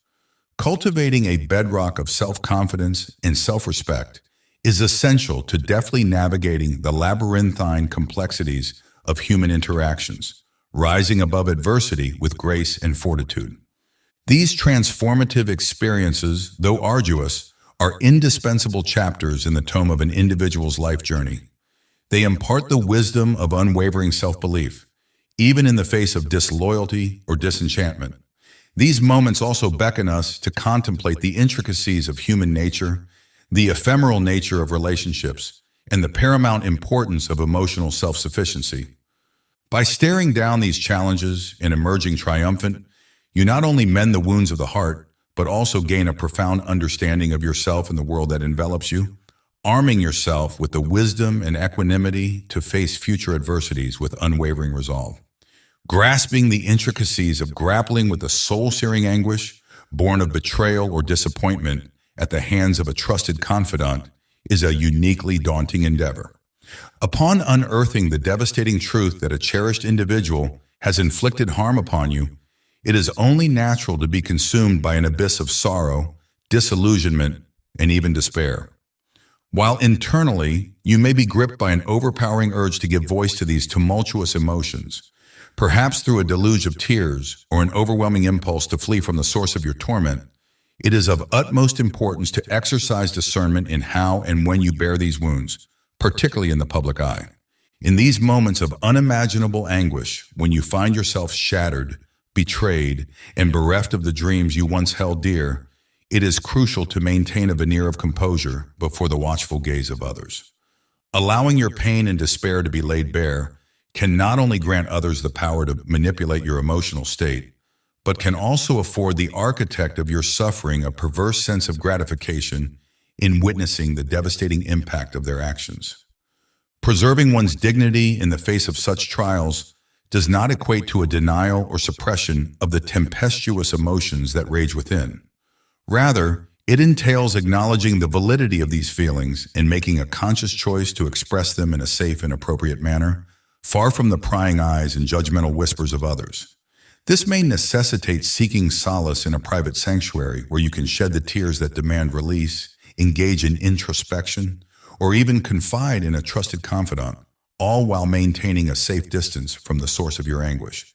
Cultivating a bedrock of self-confidence and self-respect is essential to deftly navigating the labyrinthine complexities of human interactions, rising above adversity with grace and fortitude. These transformative experiences, though arduous, are indispensable chapters in the tome of an individual's life journey. They impart the wisdom of unwavering self-belief, even in the face of disloyalty or disenchantment. These moments also beckon us to contemplate the intricacies of human nature, the ephemeral nature of relationships, and the paramount importance of emotional self-sufficiency. By staring down these challenges and emerging triumphant, you not only mend the wounds of the heart, but also gain a profound understanding of yourself and the world that envelops you, arming yourself with the wisdom and equanimity to face future adversities with unwavering resolve. Grasping the intricacies of grappling with the soul-searing anguish born of betrayal or disappointment at the hands of a trusted confidant is a uniquely daunting endeavor. Upon unearthing the devastating truth that a cherished individual has inflicted harm upon you, it is only natural to be consumed by an abyss of sorrow, disillusionment, and even despair. While internally, you may be gripped by an overpowering urge to give voice to these tumultuous emotions, perhaps through a deluge of tears or an overwhelming impulse to flee from the source of your torment, it is of utmost importance to exercise discernment in how and when you bear these wounds, particularly in the public eye. In these moments of unimaginable anguish, when you find yourself shattered, betrayed, and bereft of the dreams you once held dear, it is crucial to maintain a veneer of composure before the watchful gaze of others. Allowing your pain and despair to be laid bare can not only grant others the power to manipulate your emotional state, but can also afford the architect of your suffering a perverse sense of gratification in witnessing the devastating impact of their actions. Preserving one's dignity in the face of such trials does not equate to a denial or suppression of the tempestuous emotions that rage within. Rather, it entails acknowledging the validity of these feelings and making a conscious choice to express them in a safe and appropriate manner, far from the prying eyes and judgmental whispers of others. This may necessitate seeking solace in a private sanctuary where you can shed the tears that demand release, engage in introspection, or even confide in a trusted confidant, all while maintaining a safe distance from the source of your anguish.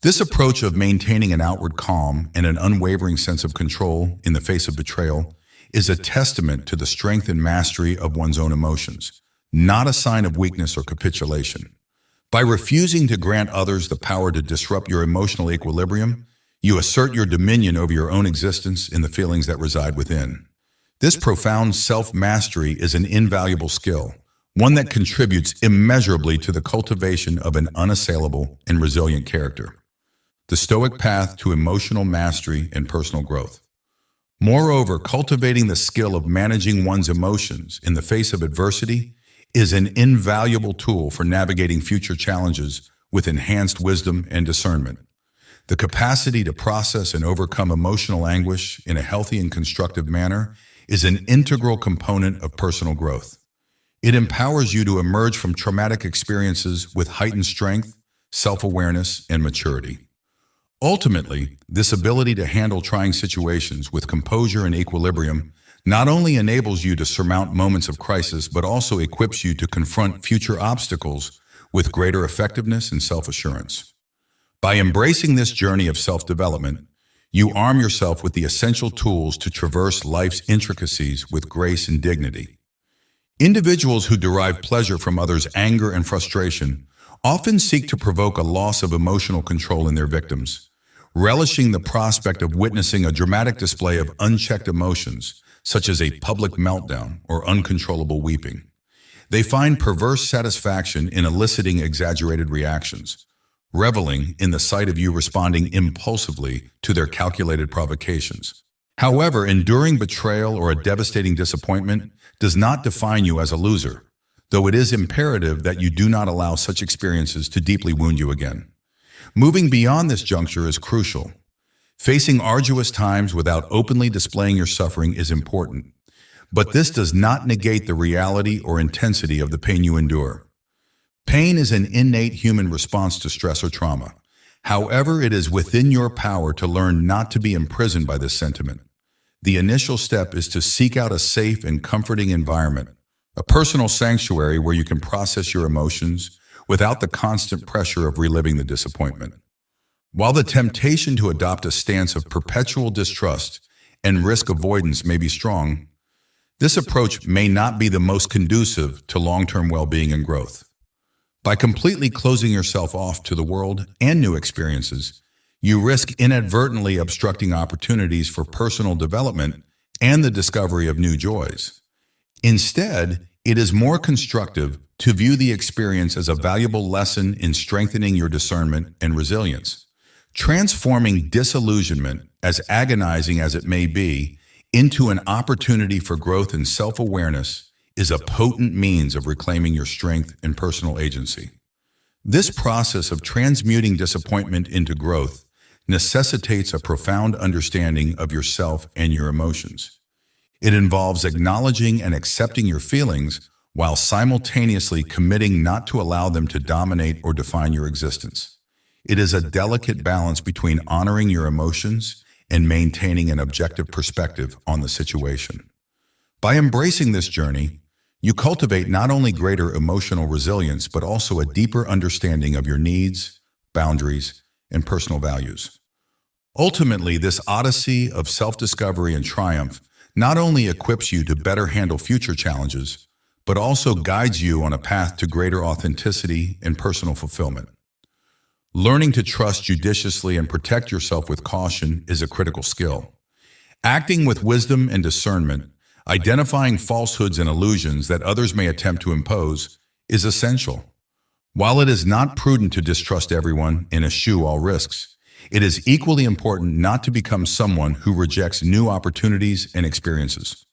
This approach of maintaining an outward calm and an unwavering sense of control in the face of betrayal is a testament to the strength and mastery of one's own emotions, not a sign of weakness or capitulation. By refusing to grant others the power to disrupt your emotional equilibrium, you assert your dominion over your own existence and the feelings that reside within. This profound self-mastery is an invaluable skill, one that contributes immeasurably to the cultivation of an unassailable and resilient character. The Stoic path to emotional mastery and personal growth. Moreover, cultivating the skill of managing one's emotions in the face of adversity is an invaluable tool for navigating future challenges with enhanced wisdom and discernment. The capacity to process and overcome emotional anguish in a healthy and constructive manner is an integral component of personal growth. It empowers you to emerge from traumatic experiences with heightened strength, self-awareness, and maturity. Ultimately, this ability to handle trying situations with composure and equilibrium not only enables you to surmount moments of crisis, but also equips you to confront future obstacles with greater effectiveness and self-assurance. By embracing this journey of self-development, you arm yourself with the essential tools to traverse life's intricacies with grace and dignity. Individuals who derive pleasure from others' anger and frustration often seek to provoke a loss of emotional control in their victims, relishing the prospect of witnessing a dramatic display of unchecked emotions, such as a public meltdown or uncontrollable weeping. They find perverse satisfaction in eliciting exaggerated reactions, reveling in the sight of you responding impulsively to their calculated provocations. However, enduring betrayal or a devastating disappointment does not define you as a loser, though it is imperative that you do not allow such experiences to deeply wound you again. Moving beyond this juncture is crucial. Facing arduous times without openly displaying your suffering is important, but this does not negate the reality or intensity of the pain you endure. Pain is an innate human response to stress or trauma. However, it is within your power to learn not to be imprisoned by this sentiment. The initial step is to seek out a safe and comforting environment, a personal sanctuary where you can process your emotions without the constant pressure of reliving the disappointment. While the temptation to adopt a stance of perpetual distrust and risk avoidance may be strong, this approach may not be the most conducive to long-term well-being and growth. By completely closing yourself off to the world and new experiences, you risk inadvertently obstructing opportunities for personal development and the discovery of new joys. Instead, it is more constructive to view the experience as a valuable lesson in strengthening your discernment and resilience. Transforming disillusionment, as agonizing as it may be, into an opportunity for growth and self-awareness is a potent means of reclaiming your strength and personal agency. This process of transmuting disappointment into growth necessitates a profound understanding of yourself and your emotions. It involves acknowledging and accepting your feelings while simultaneously committing not to allow them to dominate or define your existence. It is a delicate balance between honoring your emotions and maintaining an objective perspective on the situation. By embracing this journey, you cultivate not only greater emotional resilience, but also a deeper understanding of your needs, boundaries, and personal values. Ultimately, this odyssey of self-discovery and triumph not only equips you to better handle future challenges, but also guides you on a path to greater authenticity and personal fulfillment. Learning to trust judiciously and protect yourself with caution is a critical skill. Acting with wisdom and discernment, identifying falsehoods and illusions that others may attempt to impose, is essential. While it is not prudent to distrust everyone and eschew all risks, it is equally important not to become someone who rejects new opportunities and experiences.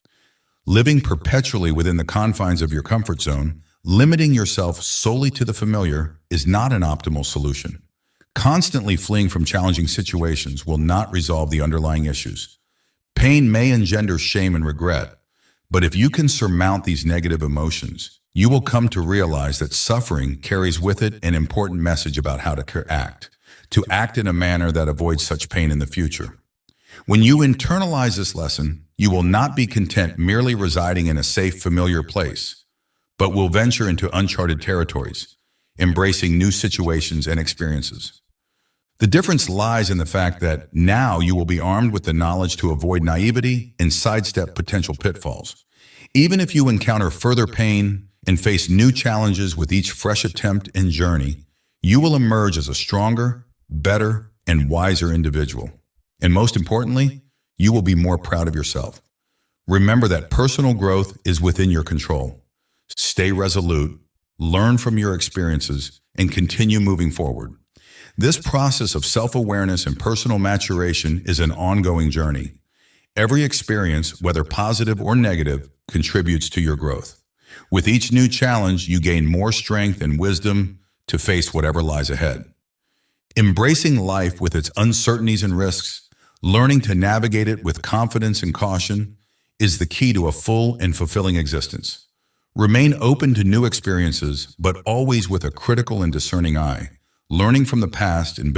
Living perpetually within the confines of your comfort zone, limiting yourself solely to the familiar, is not an optimal solution. Constantly fleeing from challenging situations will not resolve the underlying issues. Pain may engender shame and regret, but if you can surmount these negative emotions, you will come to realize that suffering carries with it an important message about how to act in a manner that avoids such pain in the future. When you internalize this lesson, you will not be content merely residing in a safe, familiar place, but will venture into uncharted territories, embracing new situations and experiences. The difference lies in the fact that now you will be armed with the knowledge to avoid naivety and sidestep potential pitfalls. Even if you encounter further pain and face new challenges with each fresh attempt and journey, you will emerge as a stronger, better, and wiser individual. And most importantly, you will be more proud of yourself. Remember that personal growth is within your control. Stay resolute, learn from your experiences, and continue moving forward. This process of self-awareness and personal maturation is an ongoing journey. Every experience, whether positive or negative, contributes to your growth. With each new challenge, you gain more strength and wisdom to face whatever lies ahead. Embracing life with its uncertainties and risks, learning to navigate it with confidence and caution, is the key to a full and fulfilling existence. Remain open to new experiences, but always with a critical and discerning eye, learning from the past and building